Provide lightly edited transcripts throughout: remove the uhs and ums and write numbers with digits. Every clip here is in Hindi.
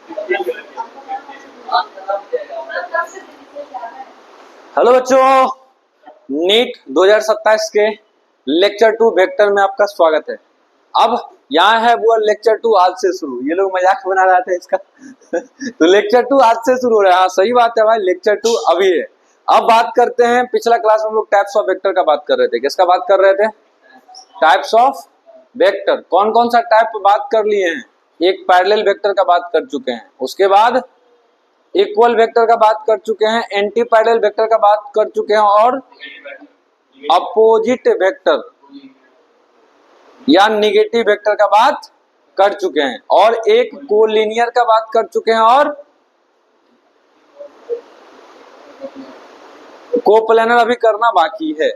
हेलो बच्चों, नीट 2027 के लेक्चर 2 वेक्टर में आपका स्वागत है। अब यहाँ है वो लेक्चर 2 आज से शुरू। ये लोग मजाक बना रहे थे इसका तो लेक्चर 2 आज से शुरू हो रहा है। हाँ सही बात है भाई, लेक्चर 2 अभी है। अब बात करते हैं, पिछला क्लास में हम लोग टाइप्स ऑफ वेक्टर का बात कर रहे थे। किसका बात कर रहे थे? Types of vector. कौन कौन सा टाइप बात कर लिए हैं? एक पैरेलल वेक्टर का बात कर चुके हैं, उसके बाद इक्वल वेक्टर का बात कर चुके हैं, एंटी पैरेलल वेक्टर का बात कर चुके हैं और अपोजिट वेक्टर या निगेटिव वेक्टर का बात कर चुके हैं और एक कोलिनियर का बात कर चुके हैं और कोप्लेनर अभी करना बाकी है।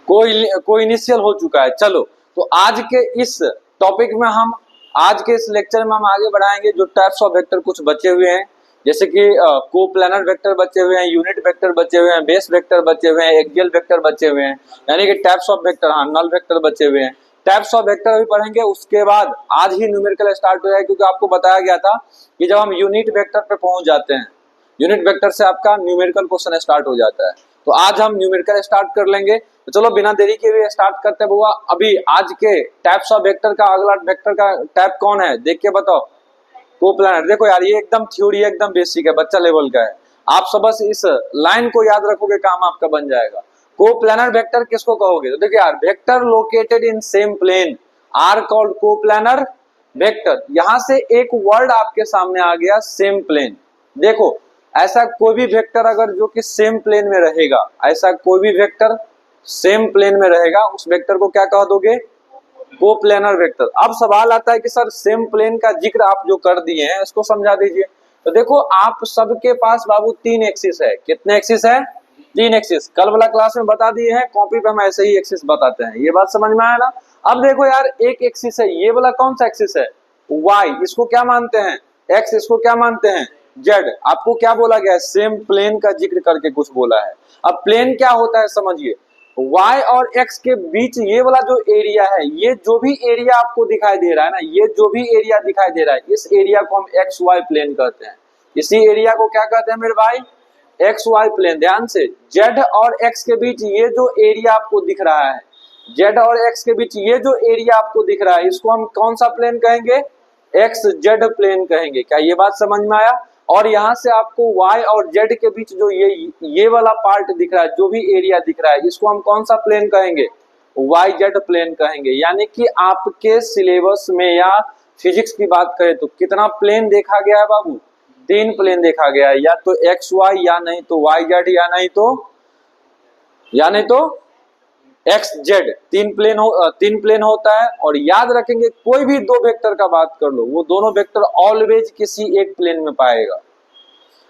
कोई इनिशियल हो चुका है। चलो, तो आज के इस टॉपिक में हम आज के इस लेक्चर में हम आगे बढ़ाएंगे जो टाइप्स ऑफ वेक्टर कुछ बचे हुए हैं, जैसे कि कोप्लेनर वेक्टर बचे हुए हैं, यूनिट वेक्टर बचे हुए हैं, बेस वेक्टर बचे हुए हैं, एक्सियल वेक्टर बचे हुए हैं, यानी कि टाइप्स ऑफ वेक्टर, हाँ नल वेक्टर बचे हुए हैं। टाइप्स ऑफ वेक्टर अभी पढ़ेंगे, उसके बाद आज ही न्यूमेरिकल स्टार्ट हो जाएगा, क्योंकि आपको बताया गया था कि जब हम यूनिट वेक्टर पे पहुंच जाते हैं, यूनिट वेक्टर से आपका न्यूमेरिकल क्वेश्चन स्टार्ट हो जाता है। तो आज हम न्यूमेरिकल स्टार्ट कर लेंगे। तो चलो बिना देरी के भी स्टार्ट करते हैं बुआ। अभी आज के टाइप्स ऑफ वेक्टर का अगला वेक्टर का टाइप कौन है, देख के बताओ। कोप्लेनर। देखो यार, ये एकदम थ्योरी, एकदम बेसिक है, बच्चा लेवल का है। आप सब बस इस लाइन को याद रखोगे, काम आपका बन जाएगा। कोप्लेनर वेक्टर किसको कहोगे? तो देखिए यार, vector located in same plane are called coplanar vector. यहां से एक वर्ड आपके सामने आ गया, सेम प्लेन। देखो, ऐसा कोई भी वेक्टर अगर जो कि सेम प्लेन में रहेगा, ऐसा कोई भी वेक्टर सेम प्लेन में रहेगा, उस वेक्टर को क्या कह दोगे? Coplanar vector. अब सवाल आता है कि सर सेम प्लेन का जिक्र आप जो कर दिए हैं इसको समझा दीजिए। तो देखो, आप सबके पास बाबू 3 एक्सिस है। कितने एक्सिस है? 3 एक्सिस। कल वाला क्लास में बता दिए हैं, कॉपी पे हम ऐसे ही एक्सिस बताते हैं। ये बात समझ में आया ना? अब देखो यार, एक एक्सिस है, ये वाला कौन सा एक्सिस है? वाई। इसको क्या मानते हैं? एक्स। इसको क्या मानते हैं? जेड। आपको क्या बोला गया है? सेम प्लेन का जिक्र करके कुछ बोला है। अब प्लेन क्या होता है समझिए। y और x के बीच ये वाला जो एरिया है, ये जो भी एरिया आपको दिखाई दे रहा है ना, ये जो भी एरिया दिखाई दे रहा है, इस एरिया को हम एक्स वाई प्लेन कहते हैं। इसी एरिया को क्या कहते हैं मेरे भाई? X y plane. ध्यान से, z और x के बीच ये जो एरिया आपको दिख रहा है, z और x के बीच ये जो एरिया आपको दिख रहा है, इसको हम कौन सा प्लेन कहेंगे? एक्स जेड प्लेन कहेंगे। क्या ये बात समझ में आया? और यहाँ से आपको y और z के बीच जो ये वाला पार्ट दिख रहा है, जो भी एरिया दिख रहा है, इसको हम कौन सा प्लेन कहेंगे? वाई जेड प्लेन कहेंगे। यानी कि आपके सिलेबस में या फिजिक्स की बात करें तो कितना प्लेन देखा गया है बाबू? 3 प्लेन देखा गया है, या तो एक्स वाई, या नहीं तो वाई जेड, या नहीं तो एक्स जेड। 3 प्लेन होता है। और याद रखेंगे, कोई भी 2 वेक्टर का बात कर लो, वो दोनों वेक्टर ऑलवेज किसी एक प्लेन में पाएगा।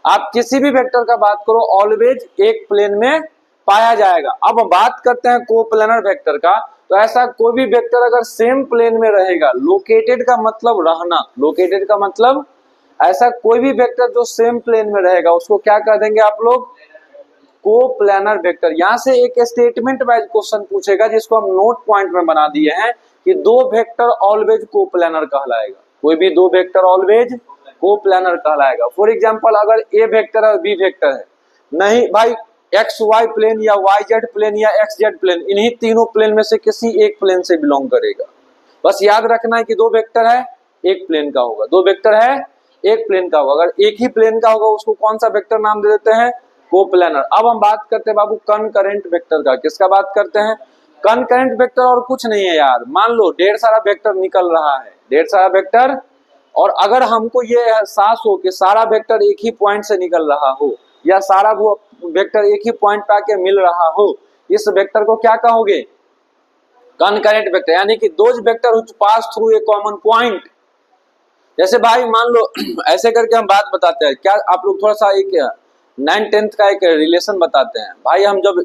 आप किसी भी वेक्टर का बात करो, ऑलवेज एक प्लेन में पाया जाएगा। अब बात करते हैं कोप्लेनर वेक्टर का। तो ऐसा कोई भी वेक्टर अगर सेम प्लेन में रहेगा, लोकेटेड का मतलब रहना, लोकेटेड का मतलब ऐसा कोई भी वेक्टर जो सेम प्लेन में रहेगा, उसको क्या कह देंगे आप लोग? Coplanar vector. यहां से एक स्टेटमेंट वाइज क्वेश्चन पूछेगा, जिसको हम नोट पॉइंट में बना दिए हैं कि 2 वेक्टर ऑलवेज कोप्लेनर कहलाएगा। कोई भी 2 वेक्टर ऑलवेज कोप्लेनर कहलाएगा। फॉर एग्जांपल, अगर ए वेक्टर है, बी वेक्टर है, नहीं भाई, एक्स वाई प्लेन या वाई जेड प्लेन या एक्स जेड प्लेन, इन्हीं तीनों प्लेन में से किसी एक प्लेन से बिलोंग करेगा। बस याद रखना है कि 2 वेक्टर है, एक प्लेन का होगा। 2 वेक्टर है, एक प्लेन का होगा। अगर एक ही प्लेन का होगा, उसको कौन सा वेक्टर नाम दे देते हैं? कोप्लेनर। अब हम बात करते हैं बाबू कनकरेंट वेक्टर का। किसका बात करते हैं? कनकरेंट वेक्टर और कुछ नहीं है यार। मान लो ढेर सारा वेक्टर निकल रहा है, ढेर सारा वेक्टर, और अगर हमको ये एहसास हो कि सारा वेक्टर एक ही पॉइंट से निकल रहा हो, या सारा वो वेक्टर एक ही पॉइंट पे आके मिल रहा हो, इस वेक्टर को क्या कहोगे? Concurrent vector. यानी कि those vector which pass through a common point. जैसे भाई मान लो ऐसे करके हम बात बताते हैं। क्या आप लोग थोड़ा सा एक 9th-10th का एक रिलेशन बताते हैं भाई। हम जब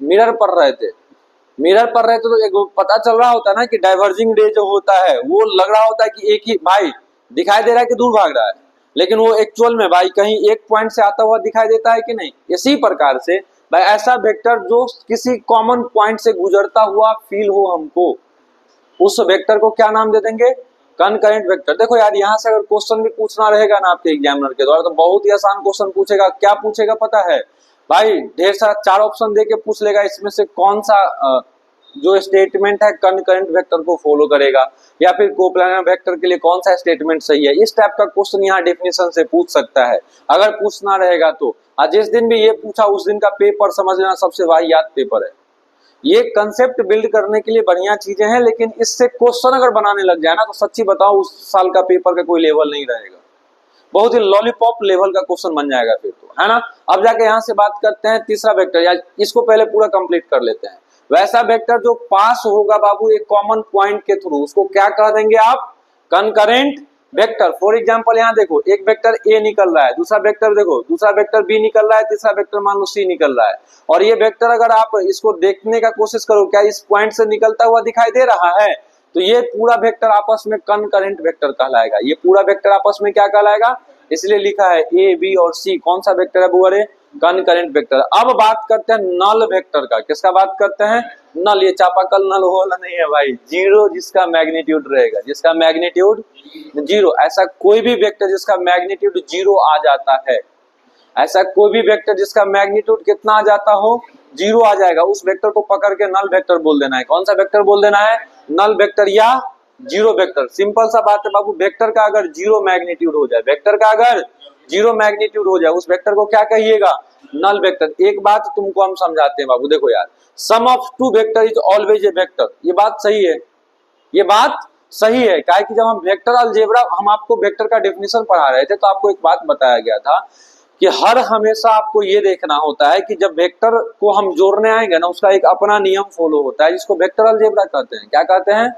मिरर पढ़ रहे थे तो एक पता चल रहा होता है ना कि डाइवर्जिंग रे जो होता है, वो लग रहा होता है कि एक ही भाई दिखाई दे रहा है कि दूर भाग रहा है, लेकिन वो एक्चुअल में भाई कहीं एक पॉइंट से आता हुआ दिखाई देता है कि नहीं। इसी प्रकार से भाई ऐसा वेक्टर जो किसी कॉमन पॉइंट से गुजरता हुआ फील हो हमको, उस वेक्टर को क्या नाम दे देंगे? Concurrent vector. देखो यार यहाँ से अगर क्वेश्चन भी पूछना रहेगा ना आपके एग्जामिनर के द्वारा तो बहुत ही आसान क्वेश्चन पूछेगा। क्या पूछेगा पता है भाई, ढेर सारा 4 ऑप्शन दे के पूछ लेगा, इसमें से कौन सा जो स्टेटमेंट है कनकरेंट वेक्टर को फॉलो करेगा, या फिर कोप्लानर वेक्टर के लिए कौन सा स्टेटमेंट सही है। इस टाइप का क्वेश्चन यहाँ डेफिनेशन से पूछ सकता है अगर पूछना रहेगा तो। जिस दिन भी ये पूछा उस दिन का पेपर समझ लेना सबसे वाहियात पेपर है। ये कंसेप्ट बिल्ड करने के लिए बढ़िया चीजें हैं, लेकिन इससे क्वेश्चन अगर बनाने लग जाए ना तो सच्ची बताओ उस साल का पेपर का कोई लेवल नहीं रहेगा, बहुत ही लॉलीपॉप लेवल का क्वेश्चन बन जाएगा फिर तो, है ना। अब जाके यहाँ से बात करते हैं तीसरा वेक्टर, या इसको पहले पूरा कंप्लीट कर लेते हैं। वैसा वेक्टर जो पास होगा बाबू एक कॉमन पॉइंट के थ्रू, उसको क्या कह देंगे आप, कनकरेंट वेक्टर। फॉर एग्जांपल यहाँ देखो एक वेक्टर ए निकल रहा है, दूसरा वेक्टर देखो, दूसरा वेक्टर बी निकल रहा है, तीसरा वेक्टर मान लो सी निकल रहा है, और ये वेक्टर अगर आप इसको देखने का कोशिश करो क्या इस पॉइंट से निकलता हुआ दिखाई दे रहा है, तो ये पूरा वेक्टर आपस में कनकरेंट वेक्टर कहलाएगा। ये पूरा वेक्टर आपस में क्या कहलाएगा, इसलिए लिखा है ए बी और सी, कौन सा वेक्टर है बुआ, कनकरेंट वेक्टर। अब बात करते हैं नल वेक्टर का। किसका बात करते हैं, नल। ये चापाकल नल वाला नहीं है भाई, जीरो जिसका मैग्नीट्यूड रहेगा, जिसका मैग्नीट्यूड जीरो। ऐसा कोई भी वेक्टर जिसका मैग्नीट्यूड जीरो आ जाता है, ऐसा कोई भी वेक्टर जिसका मैग्नीट्यूड कितना आ जाता हो, जीरो आ जाएगा, उस वेक्टर को पकड़ के नल वेक्टर बोल देना है। कौन सा वेक्टर बोल देना है, नल वेक्टर या जीरो वेक्टर। सिंपल सा बात है बाबू, वेक्टर का अगर जीरो मैग्नीट्यूड हो जाए, वेक्टर का अगर जीरो मैग्नीट्यूड हो जाए उस वेक्टर को क्या कहिएगा, नल वेक्टर। एक बात तुमको हम समझाते हैं बाबू, देखो यार, sum of two vector is always a vector. ये बात सही है, ये बात सही है। क्या है कि जब हम वेक्टर अलजेब्रा, हम आपको वेक्टर का डेफिनेशन पढ़ा रहे थे तो आपको एक बात बताया गया था कि हर हमेशा आपको ये देखना होता है कि जब वेक्टर को हम जोड़ने आएंगे ना उसका एक अपना नियम फॉलो होता है जिसको वेक्टर अलजेब्रा कहते हैं। क्या कहते हैं,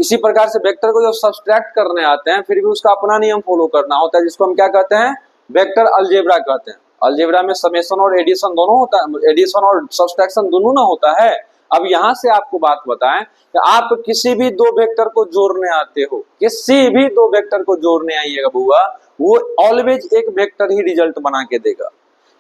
इसी प्रकार से वेक्टर को जब सब्सट्रैक्ट करने आते हैं फिर भी उसका अपना नियम फॉलो करना होता है जिसको हम क्या कहते हैं, वेक्टर अलजेब्रा कहते हैं। अलजेब्रा में समेशन और एडिशन दोनों होता है, एडिशन और सब्सट्रैक्शन दोनों ना होता है। अब यहाँ से आपको बात बताएं कि आप किसी भी दो वेक्टर को जोड़ने आते हो, किसी भी दो वेक्टर को जोड़ने आइएगा बुआ, वो ऑलवेज एक वेक्टर ही रिजल्ट बना के देगा।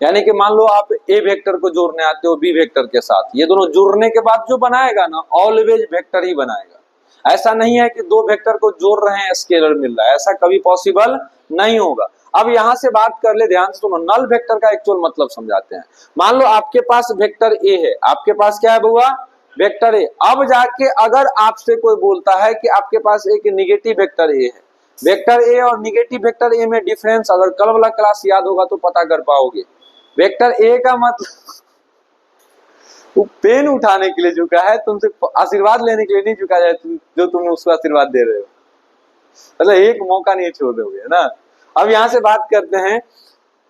यानी कि मान लो आप ए वेक्टर को जोड़ने आते हो बी वेक्टर के साथ, ये दोनों जुड़ने के बाद जो बनाएगा ना ऑलवेज वेक्टर ही बनाएगा। ऐसा नहीं है कि दो वेक्टर को जोड़ रहे हैं स्केलर मिल रहा है, ऐसा कभी पॉसिबल नहीं होगा। अब यहां से बात कर ले, ध्यान से सुनो, नल वेक्टर का एक्चुअल मतलब समझाते हैं। मान लो आपके पास वेक्टर ए है, आपके पास क्या है बुआ, वेक्टर ए। अब जाके अगर आपसे कोई बोलता है कि आपके पास एक निगेटिव वेक्टर ए है, वेक्टर ए और निगेटिव वेक्टर ए में डिफरेंस अगर कल वाला क्लास याद होगा तो पता कर पाओगे। वेक्टर ए का मतलब वो पेन उठाने के लिए झुका है, तुमसे आशीर्वाद लेने के लिए नहीं झुका जाए, जो तुम उसको आशीर्वाद दे रहे हो, मतलब एक मौका नहीं छोड़ दोगे, है ना। अब यहां से बात करते हैं,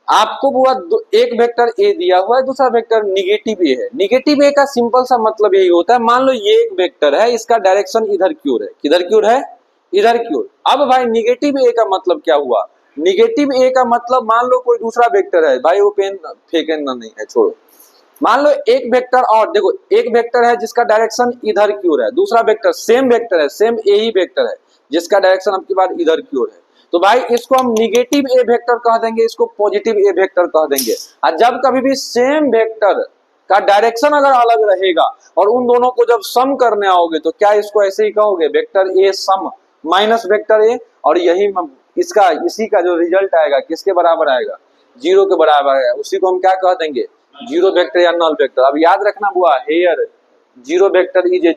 आपको बुआ एक वेक्टर ए दिया हुआ है, दूसरा वेक्टर निगेटिव ए है। निगेटिव ए का सिंपल सा मतलब यही होता है, मान लो ये एक वेक्टर है, इसका डायरेक्शन इधर की ओर है, किधर की ओर है, इधर की ओर। अब भाई निगेटिव ए का मतलब क्या हुआ, निगेटिव ए का मतलब मान लो कोई दूसरा वेक्टर है, भाई वो पेन फेंकना नहीं है, छोड़ो। मान लो एक वेक्टर, और देखो एक वेक्टर है जिसका डायरेक्शन इधर की ओर है, दूसरा वेक्टर सेम वेक्टर है, सेम ए ही वेक्टर है जिसका डायरेक्शन अब की बार इधर की ओर है, तो भाई इसको हम निगेटिव ए वेक्टर कह देंगे, इसको पॉजिटिव ए वेक्टर कह देंगे। और जब कभी भी सेम वेक्टर का डायरेक्शन अगर अलग रहेगा और उन दोनों को जब सम करने आओगे तो क्या इसको ऐसे ही कहोगे, vector a sum minus vector a, और यही इसका इसी का जो रिजल्ट आएगा किसके बराबर आएगा, जीरो के बराबर आएगा। उसी को हम क्या कह देंगे, जीरो वेक्टर या नल वेक्टर। अब याद रखना बुआ, hair zero vector is a,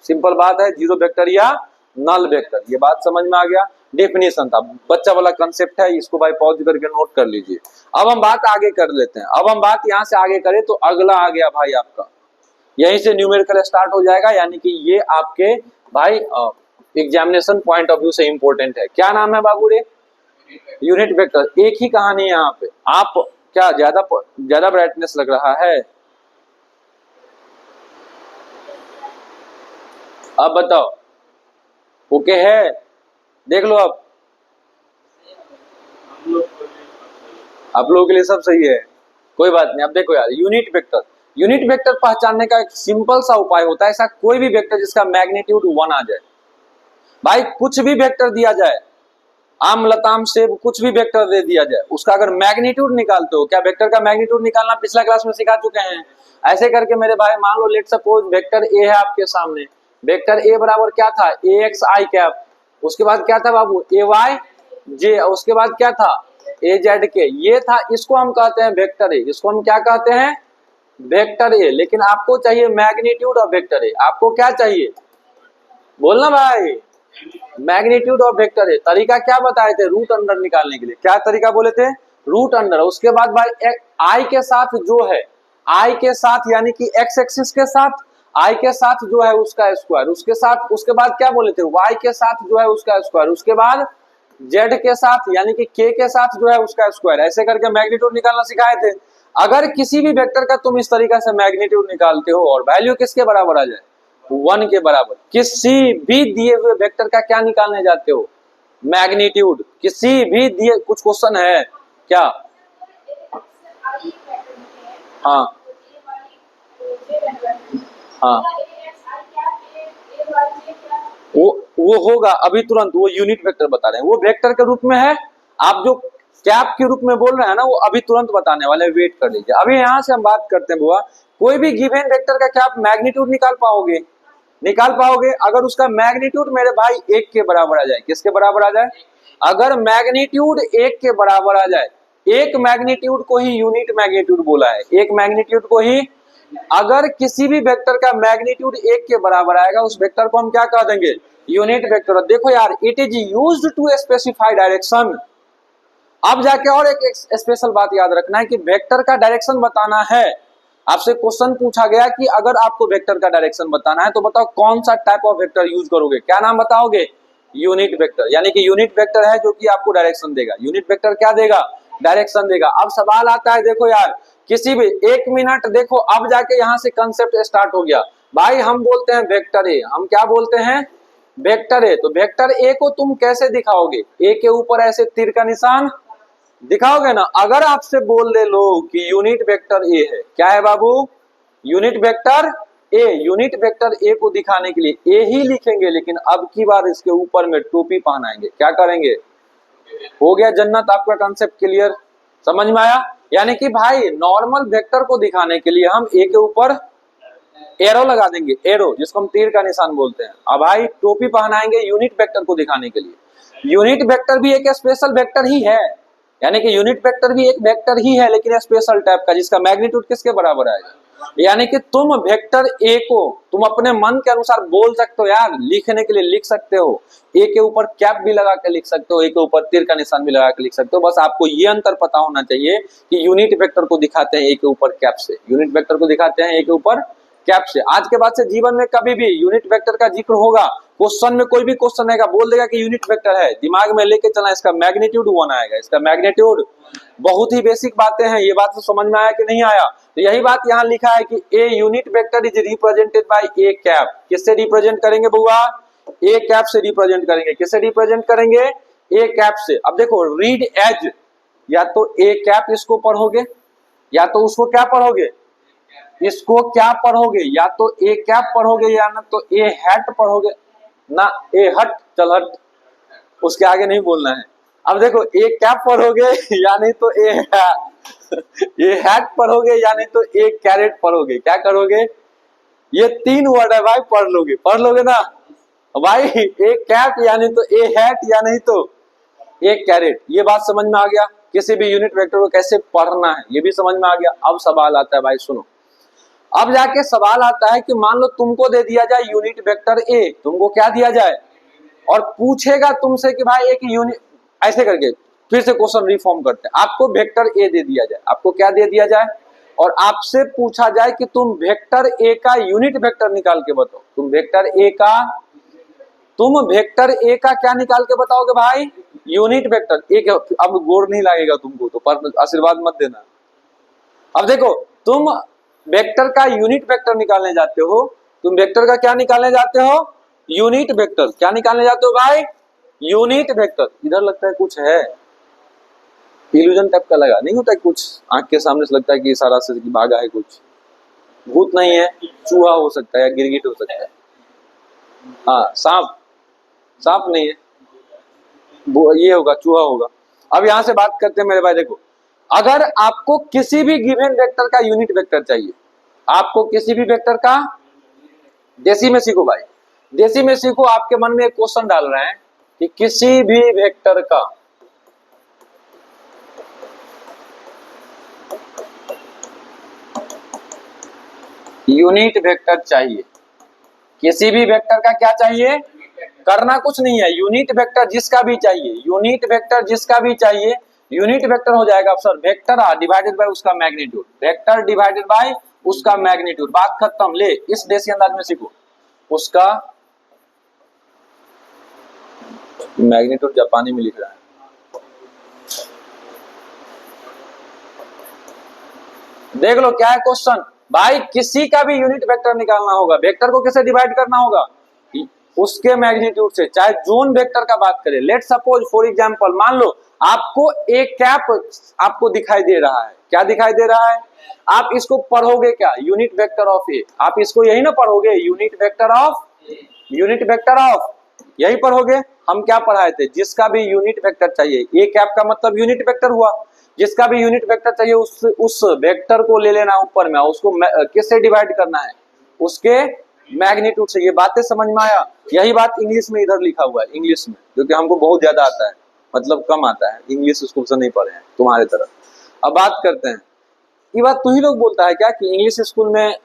simple बात है, जीरो वेक्टर या नल वेक्टर। ये बात समझ में आ गया, डेफिनेशन था, बच्चा वाला कंसेप्ट है, इसको भाई पॉज करके नोट कर लीजिए। अब हम बात आगे कर लेते हैं। अब हम बात यहां से आगे करें तो अगला आ गया भाई आपका, यहीं से न्यूमेरिकल स्टार्ट हो जाएगा, यानी कि ये आपके भाई एग्जामिनेशन पॉइंट ऑफ व्यू से इंपॉर्टेंट है। क्या नाम है बाबू रे, यूनिट वेक्टर। एक ही कहानी है यहाँ पे, आप क्या ज्यादा ब्राइटनेस लग रहा है, अब बताओ, ओके है, देख लो। अब आप लोगों के लिए सब सही है, कोई बात नहीं। अब देखो यार, यूनिट वेक्टर, यूनिट वेक्टर पहचानने का एक सिंपल सा उपाय होता है, ऐसा कोई भी वेक्टर जिसका मैग्नीट्यूड 1 आ जाए, भाई कुछ भी वेक्टर दिया जाए, आम लताम सेब कुछ भी वेक्टर दे दिया जाए, उसका अगर मैग्नीट्यूड निकालते हो, क्या वेक्टर का मैग्नीट्यूड निकालना पिछला क्लास में सिखा चुके हैं। ऐसे करके मेरे भाई मान लो लेट सपोज वेक्टर ए है आपके सामने, वेक्टर ए बराबर क्या था, ए एक्स आई कैप, उसके बाद क्या था बाबू, ए वाई जे, उसके बाद क्या था, ए जेड के, ये था, इसको हम कहते हैं वेक्टर ए, इसको हम क्या कहते हैं, वेक्टर ए। लेकिन आपको चाहिए मैग्नीट्यूड ऑफ वेक्टर ए, आपको क्या चाहिए, बोलना भाई, मैग्नीट्यूड ऑफ वेक्टर ए। तरीका क्या बताए थे, रूट अंडर निकालने के लिए, क्या तरीका बोले थे, रूट अंडर। उसके बाद भाई आई के साथ जो है, आई के साथ यानी कि एक्स एक्सिस के साथ, आई के साथ जो है उसका स्क्वायर, उसके साथ, उसके बाद क्या बोले थे, वाई के साथ जो है उसका स्क्वायर, उसके बाद जेड के साथ यानी कि के साथ जो है उसका स्क्वायर, ऐसे करके मैग्नीट्यूड निकालना सिखाए थे। अगर किसी भी वेक्टर का तुम इस तरीका से मैग्नीट्यूड निकालते हो और वैल्यू किसके बराबर आ जाए, 1 के बराबर, किसी भी दिए हुए वेक्टर का क्या निकालने जाते हो, मैग्नीट्यूड। किसी भी दिए, कुछ क्वेश्चन है क्या, हाँ हाँ, वो होगा अभी तुरंत, वो यूनिट वेक्टर बता रहे हैं, वो वेक्टर के रूप में है। आप जो कैप के रूप में बोल रहे हैं ना, वो अभी तुरंत बताने वाले, वेट कर लीजिए। अभी यहाँ से हम बात करते हैं बुआ, कोई भी गिवन वेक्टर का क्या आप मैग्नीट्यूड निकाल पाओगे, निकाल पाओगे। अगर उसका मैग्नीट्यूड मेरे भाई 1 के बराबर आ जाए, किसके बराबर आ जाए, अगर मैग्नीट्यूड 1 के बराबर आ जाए, एक मैग्नीट्यूड को ही यूनिट मैग्नीट्यूड बोला है, एक मैग्नीट्यूड को ही। अगर किसी भी वेक्टर का मैग्नीट्यूड 1 के बराबर आएगा, उस वेक्टर को हम क्या कह देंगे, यूनिट वेक्टर। देखो यार, it is used to specify direction. अब जाके और एक स्पेशल बात याद रखना है कि वेक्टर का डायरेक्शन बताना है। आपसे क्वेश्चन पूछा गया कि अगर आपको वेक्टर का डायरेक्शन बताना है तो बताओ कौन सा टाइप ऑफ वेक्टर यूज करोगे, क्या नाम बताओगे, यूनिट वेक्टर। यानी कि यूनिट वेक्टर है जो कि आपको डायरेक्शन देगा, यूनिट वेक्टर क्या देगा, डायरेक्शन देगा। अब सवाल आता है, देखो यार, किसी भी, 1 मिनट देखो, अब जाके यहाँ से कंसेप्ट स्टार्ट हो गया भाई। हम बोलते हैं वेक्टर ए, हम क्या बोलते हैं, वेक्टर ए। तो वेक्टर ए को तुम कैसे दिखाओगे, ए के ऊपर ऐसे तीर का निशान दिखाओगे ना। अगर आपसे बोल दे लोग कि यूनिट वेक्टर ए है, क्या है बाबू, unit vector A, unit vector A को दिखाने के लिए ए ही लिखेंगे, लेकिन अब की बार इसके ऊपर में टोपी पहनाएंगे, क्या करेंगे। हो गया जन्नत, आपका कॉन्सेप्ट क्लियर, समझ में आया। यानी कि भाई नॉर्मल वेक्टर को दिखाने के लिए हम ए के ऊपर एरो लगा देंगे, एरो जिसको हम तीर का निशान बोलते हैं। अब भाई टोपी पहनाएंगे यूनिट वेक्टर को दिखाने के लिए। यूनिट वेक्टर भी एक स्पेशल वेक्टर ही है, यानी कि यूनिट वेक्टर भी एक वेक्टर ही है, लेकिन स्पेशल टाइप का, जिसका मैग्नीट्यूड किसके बराबर आएगा। यानी कि तुम वेक्टर ए को तुम अपने मन के अनुसार बोल सकते हो यार, लिखने के लिए लिख सकते हो, ए के ऊपर कैप भी लगा के लिख सकते हो, ए के ऊपर तीर का निशान भी लगा के लिख सकते हो। बस आपको ये अंतर पता होना चाहिए कि यूनिट वेक्टर को दिखाते हैं ए के ऊपर कैप से, यूनिट वेक्टर को दिखाते हैं ए के ऊपर कैप से। आज के बाद से जीवन में कभी भी यूनिट वेक्टर का जिक्र होगा, क्वेश्चन में कोई भी क्वेश्चन आएगा, बोल देगा कि यूनिट वेक्टर है, दिमाग में लेके चलना, इसका मैग्नीट्यूड 1 आएगा, इसका मैग्नीट्यूड। बहुत ही बेसिक बातें हैं, ये बात तो समझ में आया कि नहीं आया। तो यही बात यहाँ लिखा है कि a unit vector is represented by A cap. किससे रिप्रेजेंट करेंगे बुआ, ए कैप से रिप्रेजेंट करेंगे। किससे रिप्रेजेंट करेंगे, ए कैप से। अब देखो, रीड एज, या तो ए कैप इसको पढ़ोगे, या तो उसको क्या पढ़ोगे, इसको क्या पढ़ोगे, या तो ए कैप पढ़ोगे, या ना तो ए हैट पढ़ोगे ना, ए हट, चल हट, उसके आगे नहीं बोलना है। अब देखो, ए कैप पढ़ोगे या नहीं तो ए हैट पढ़ोगे, या नहीं तो ए कैरेट पढ़ोगे। क्या करोगे, ये 3 वर्ड है भाई, पढ़ लोगे ना भाई। ए कैप यानी तो ए हैट, या नहीं तो ए कैरेट। ये बात समझ में आ गया, किसी भी यूनिट वेक्टर को कैसे पढ़ना है ये भी समझ में आ गया। अब सवाल आता है भाई, सुनो, अब जाके सवाल आता है कि मान लो तुमको दे दिया जाए यूनिट वेक्टर ए, तुमको क्या दिया जाए, और पूछेगा तुमसे कि भाई एक यूनिट, ऐसे करके फिर से क्वेश्चन रिफॉर्म करते हैं। आपको वेक्टर ए दे दिया जाए, आपको क्या दे दिया जाए, और आपसे पूछा जाए कि तुम वेक्टर ए का यूनिट वेक्टर निकाल के बताओ। तुम वेक्टर ए का क्या निकाल के बताओगे भाई, यूनिट वेक्टर ए। अब गोर नहीं लगेगा तुमको, तो पर आशीर्वाद मत देना। अब देखो, तुम वेक्टर का यूनिट वेक्टर निकालने जाते हो, तुम वेक्टर का क्या निकालने जाते हो, यूनिट वेक्टर। क्या निकालने जाते हो भाई, यूनिट वेक्टर। इधर लगता है कुछ है, इल्यूजन टाइप का लगा, नहीं होता है कुछ, आंख के सामने से लगता है कि सारा से भागा है, कुछ भूत नहीं है, चूहा हो सकता है या गिरगिट हो सकता है, हाँ सांप नहीं है, ये होगा, चूहा होगा। अब यहां से बात करते हैं मेरे भाई, देखो, अगर आपको किसी भी गिवन वेक्टर का यूनिट वेक्टर चाहिए, आपको किसी भी वेक्टर का, देसी में सीखो भाई, देसी में सीखो। आपके मन में एक क्वेश्चन डाल रहे हैं कि किसी भी वेक्टर का यूनिट वेक्टर चाहिए, किसी भी वेक्टर का क्या चाहिए, करना कुछ नहीं है, यूनिट वेक्टर जिसका भी चाहिए, यूनिट वेक्टर जिसका भी चाहिए, यूनिट वेक्टर हो जाएगा सर वेक्टर डिवाइडेड बाय उसका मैग्नीट्यूड, वेक्टर डिवाइडेड बाय उसका मैग्नीट्यूड, बात खत्म। ले इस देसी अंदाज में सीखो, उसका मैग्नीट्यूड जापानी में लिख रहा है, देख लो क्या है क्वेश्चन भाई, किसी का भी यूनिट वेक्टर निकालना होगा, वेक्टर को कैसे डिवाइड करना होगा, उसके मैग्नीट्यूड से, चाहे जोन वेक्टर का बात करें। लेट सपोज फॉर एग्जांपल मान लो आपको एक कैप आपको दिखाई दे रहा है, क्या दिखाई दे रहा है, आप इसको पढ़ोगे क्या, यूनिट वेक्टर ऑफ ए, आप इसको यही ना पढ़ोगे, unit vector of, unit vector of, यही पढ़ोगे। हम क्या पढ़ाए थे, जिसका भी यूनिट वेक्टर चाहिए, ए कैप का मतलब यूनिट वेक्टर हुआ, जिसका भी यूनिट वेक्टर चाहिए उस वेक्टर को ले लेना ऊपर में, उसको किससे डिवाइड करना है, उसके मैग्नीट्यूड से। ये बातें समझ में आया, यही बात इंग्लिश में इधर लिखा हुआ है, इंग्लिश में, जो कि हमको बहुत ज्यादा आता है, मतलब कम आता है, इंग्लिश स्कूल से नहीं पढ़े हैं तुम्हारे तरफ। अब बात करते हैं, ये बात तू ही लोग बोलता है क्या कि इंग्लिश स्कूल में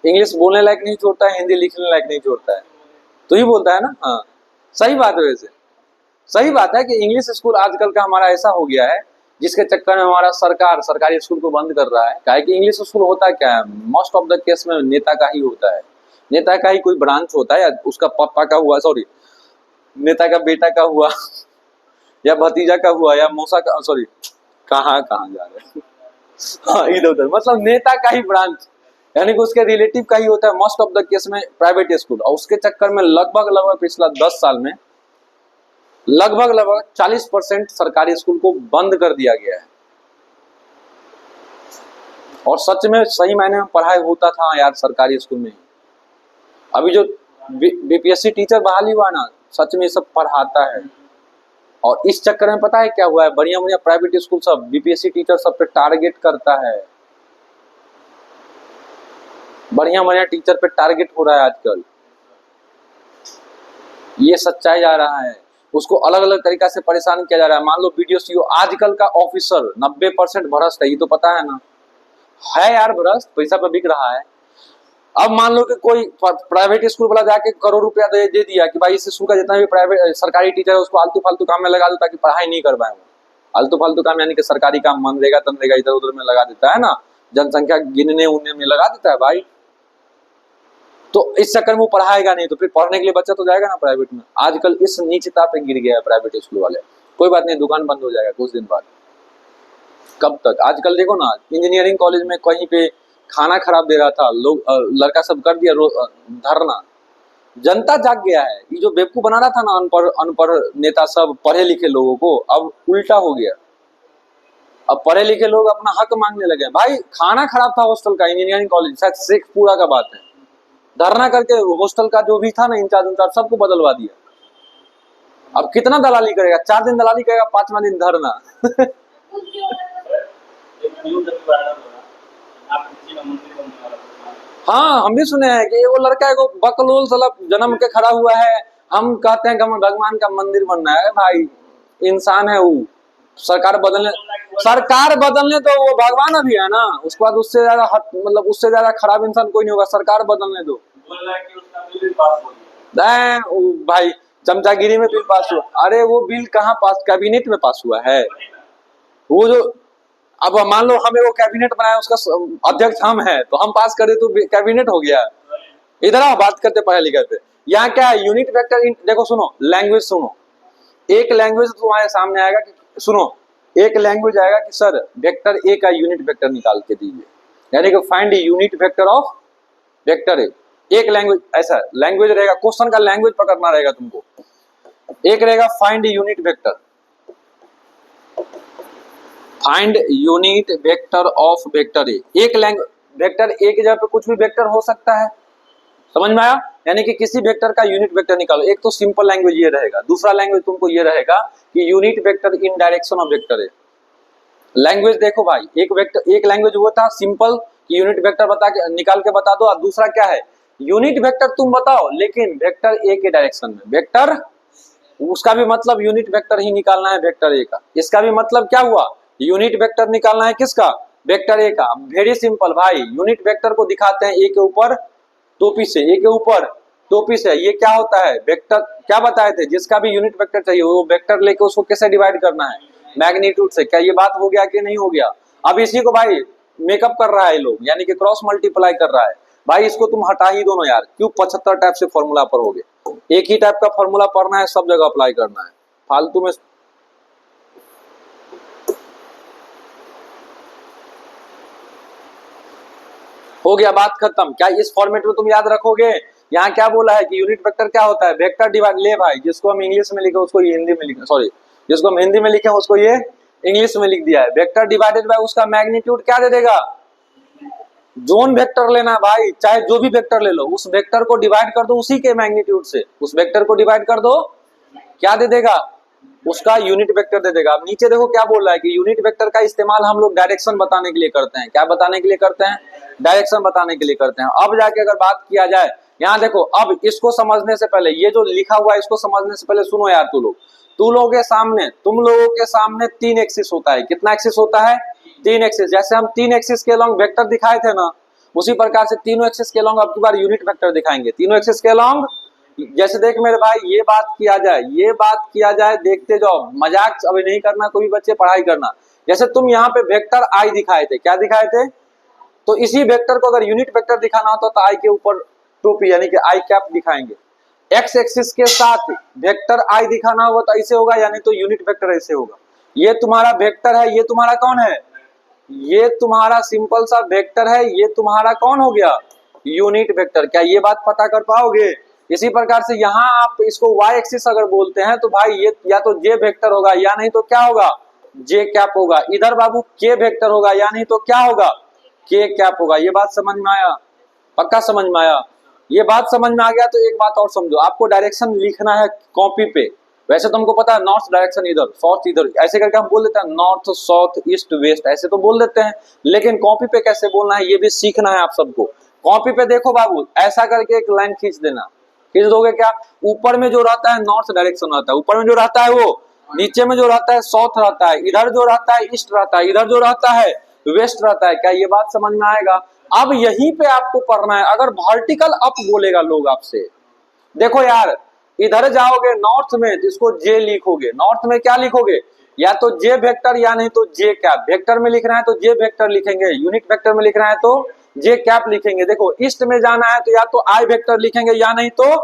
इंग्लिश बोलने लायक नहीं छोड़ता है, हिंदी लिखने लायक नहीं छोड़ता है, तू ही बोलता है ना। हाँ सही बात है, वैसे सही बात है कि इंग्लिश स्कूल आजकल का हमारा ऐसा हो गया है, जिसके चक्कर में हमारा सरकारी स्कूल को बंद कर रहा है। काहे कि इंग्लिश स्कूल होता क्या है, मोस्ट ऑफ द केस में नेता का ही होता है, नेता का ही कोई ब्रांच होता है, या उसका पापा का हुआ, सॉरी नेता का बेटा का हुआ या भतीजा का हुआ, या मौसा का, सॉरी कहाँ जा रहे हैं हाँ इधर उधर, मतलब नेता का ही ब्रांच, यानी कि उसके रिलेटिव का ही होता है मोस्ट ऑफ द केस में प्राइवेट स्कूल। और उसके चक्कर में लगभग पिछला 10 साल में लगभग 40% सरकारी स्कूल को बंद कर दिया गया है। और सच में सही मायने में पढ़ाई होता था यार सरकारी स्कूल में ही। अभी जो बीपीएससी टीचर बहाली हुआ ना, सच में सब पढ़ाता है। और इस चक्कर में पता है क्या हुआ है, बढ़िया बढ़िया प्राइवेट स्कूल सब बीपीएससी टीचर सब पे टारगेट करता है, बढ़िया बढ़िया टीचर पे टारगेट हो रहा है आजकल, ये सच्चाई जा रहा है। उसको अलग अलग तरीका से परेशान किया जा रहा है। मान लो वीडियो सीओ आजकल का ऑफिसर 90% भ्रष्ट है, ये तो पता है ना, है यार भ्रष्ट, पैसा पे बिक रहा है। अब मान लो कि कोई प्राइवेट स्कूल वाला जाके करोड़ रुपया दे दिया कि भाई इस स्कूल का जितना भी प्राइवेट सरकारी टीचर है उसको आलतू फालतू काम में लगा दो ताकि पढ़ाई नहीं कर पाए। आलतू फालतू काम यानी कि सरकारी काम मनरेगा तनरेगा इधर उधर में लगा देता है ना, जनसंख्या गिनने उनने में लगा देता है भाई। तो इस चक्कर में वो पढ़ाएगा नहीं, तो फिर पढ़ने के लिए बच्चा तो जाएगा ना प्राइवेट में। आजकल इस नीचता पे गिर गया है प्राइवेट स्कूल वाले। कोई बात नहीं, दुकान बंद हो जाएगा कुछ दिन बाद। कब तक? आजकल देखो ना, इंजीनियरिंग कॉलेज में कहीं पे खाना खराब दे रहा था, लोग लड़का सब कर दिया धरना। जनता जाग गया है। ये जो बेवकूफ बना रहा था ना अनपढ़ नेता सब पढ़े लिखे लोगों को, अब उल्टा हो गया। अब पढ़े लिखे लोग अपना हक मांगने लगे। भाई खाना खराब था हॉस्टल का, इंजीनियरिंग कॉलेज शायद शेखपुरा का बात है, धरना करके हॉस्टल का जो भी था ना इंचार्ज सबको बदलवा दिया। अब कितना दलाली करेगा, 4 दिन दलाली करेगा, 5वां दिन धरना हाँ हम भी सुने हैं कि वो लड़का एगो बकलोल साला जन्म के खड़ा हुआ है, हम कहते हैं कि हमें भगवान का मंदिर बनना है। भाई इंसान है वो, सरकार बदलने तो वो भगवान अभी है ना, उसके बाद उससे ज्यादा मतलब उससे ज्यादा खराब इंसान कोई नहीं होगा। सरकार बदलने दो। भाई चमचागिरी में बिल पास हुआ। अरे वो बिल कहाँ पास, कैबिनेट में पास हुआ है वो जो। अब मान लो हमें वो कैबिनेट बनाया, उसका अध्यक्ष हम हैं, तो हम पास करे तो कैबिनेट हो गया। इधर आओ बात करते पढ़े लिखे थे। यहाँ क्या है, यूनिट वेक्टर। देखो सुनो, लैंग्वेज सुनो, एक लैंग्वेज तुम्हारे सामने आएगा कि सुनो, एक लैंग्वेज आएगा कि सर वेक्टर ए का यूनिट वेक्टर निकाल के दीजिए, यानी कि find unit vector of vector ए। एक लैंग्वेज ऐसा लैंग्वेज रहेगा, क्वेश्चन का लैंग्वेज पकड़ना रहेगा तुमको। एक रहेगा find unit vector, find unit vector of vector ए। एक लैंग्वेज वेक्टर ए की जगह पे कुछ भी वेक्टर हो सकता है, समझ में आया? यानी कि किसी वेक्टर का यूनिट वेक्टर निकालो। एक तो सिंपल लैंग्वेज ये रहेगा, दूसरा लैंग्वेज तुमको ये रहेगा कि unit vector in direction of vector A. Language देखो भाई, एक लैंग्वेज वो था सिंपल कि यूनिट वेक्टर बता के निकाल के बता दो, और दूसरा क्या है, यूनिट वेक्टर तुम बताओ लेकिन वेक्टर ए के डायरेक्शन में। वेक्टर उसका भी मतलब यूनिट वेक्टर ही निकालना है वेक्टर ए का। इसका भी मतलब क्या हुआ, यूनिट वेक्टर निकालना है किसका, वेक्टर ए का। वेरी सिंपल भाई, यूनिट वेक्टर को दिखाते हैं ए के ऊपर टोपी से, ए के ऊपर टोपी से। ये क्या होता है वेक्टर, क्या बताए थे, जिसका भी यूनिट वेक्टर चाहिए वो वेक्टर लेके उसको कैसे डिवाइड करना है, मैग्नीट्यूड से। क्या ये बात हो गया कि नहीं हो गया। अब इसी को भाई मेकअप कर रहा है लोग, यानी कि क्रॉस मल्टीप्लाई कर रहा है। भाई इसको तुम हटा ही दो ना यार, क्यों 75 टाइप से फॉर्मूला पढ़ोगे, एक ही टाइप का फॉर्मूला पढ़ना है, सब जगह अप्लाई करना है, फालतू में। हो गया बात खत्म। क्या इस फॉर्मेट में तुम याद रखोगे, यहाँ क्या बोला है कि यूनिट वेक्टर क्या होता है, वेक्टर डिवाइड। ले भाई, जिसको हम इंग्लिश में लिखे उसको ये हिंदी में लिखे, सॉरी जिसको हम हिंदी में लिखे उसको ये इंग्लिश में लिख दिया है। वेक्टर डिवाइडेड बाय उसका मैग्नीट्यूड क्या दे देगा, जोन वेक्टर लेना भाई, चाहे जो भी वेक्टर ले लो, उस वेक्टर को डिवाइड कर दो उसी के मैग्नीट्यूड से, उस वेक्टर को डिवाइड कर दो, क्या दे देगा, उसका यूनिट वेक्टर दे देगा। अब नीचे देखो क्या बोल रहा है कि यूनिट वेक्टर का इस्तेमाल हम लोग डायरेक्शन बताने के लिए करते हैं। क्या बताने के लिए करते हैं, डायरेक्शन बताने के लिए करते हैं। अब जाके अगर बात किया जाए, यहाँ देखो, अब इसको समझने से पहले, ये जो लिखा हुआ है इसको समझने से पहले सुनो यार, तुम लोगों के सामने 3 एक्सिस होता है। कितना एक्सिस होता है, 3 एक्सिस। जैसे हम 3 एक्सिस के लॉन्ग वेक्टर दिखाए थे ना, उसी प्रकार से तीनों एक्सिस के लॉन्ग अब की बार यूनिट वेक्टर दिखाएंगे। तीनों एक्सिस के लॉन्ग, जैसे देख मेरे भाई, ये बात किया जाए, देखते जाओ, मजाक अभी नहीं करना, कोई बच्चे पढ़ाई करना। जैसे तुम यहाँ पे वेक्टर आई दिखाए थे, क्या दिखाए थे, तो इसी वेक्टर को अगर यूनिट वेक्टर दिखाना होता तो आई के ऊपर टोपी यानी कि आई कैप दिखाएंगे। एक्स एक्सिस के साथ वेक्टर आई दिखाना होगा तो ऐसे होगा, यानी तो यूनिट वेक्टर ऐसे होगा। ये तुम्हारा वेक्टर है, ये तुम्हारा कौन है, ये तुम्हारा सिंपल सा वेक्टर है, ये तुम्हारा कौन हो गया, यूनिट वेक्टर। क्या ये बात पता कर पाओगे। इसी प्रकार से यहाँ आप इसको वाई एक्सिस अगर बोलते हैं तो भाई ये या तो जे वेक्टर होगा या नहीं तो क्या होगा, जे कैप होगा। इधर बाबू के वेक्टर होगा या नहीं तो क्या होगा, के कैप होगा। ये बात समझ में आया, पक्का समझ में आया। ये बात समझ में आ गया तो एक बात और समझो, आपको डायरेक्शन लिखना है कॉपी पे। वैसे तो हमको पता है नॉर्थ डायरेक्शन इधर, साउथ इधर, ऐसे करके हम बोल देते हैं नॉर्थ साउथ ईस्ट वेस्ट, ऐसे तो बोल देते हैं। लेकिन कॉपी पे कैसे बोलना है ये भी सीखना है आप सबको। कॉपी पे देखो बाबू, ऐसा करके एक लाइन खींच देना, खींच दोगे क्या, ऊपर में जो रहता है नॉर्थ डायरेक्शन रहता है, ऊपर में जो रहता है वो, नीचे में जो रहता है साउथ रहता है, इधर जो रहता है ईस्ट रहता है, इधर जो रहता है वेस्ट रहता है। क्या ये बात समझ में आएगा। अब यहीं पे आपको पढ़ना है। अगर वर्टिकल अप बोलेगा लोग आपसे, देखो यार, इधर जाओगे नॉर्थ में तो इसको जे लिखोगे, नॉर्थ में क्या लिखोगे, या तो जे वेक्टर या नहीं तो जे कैप। वेक्टर में लिखना है तो जे वेक्टर लिखेंगे, यूनिट वेक्टर में लिखना है तो जे कैप लिखेंगे। देखो ईस्ट में जाना है तो या तो आई वेक्टर लिखेंगे या नहीं तो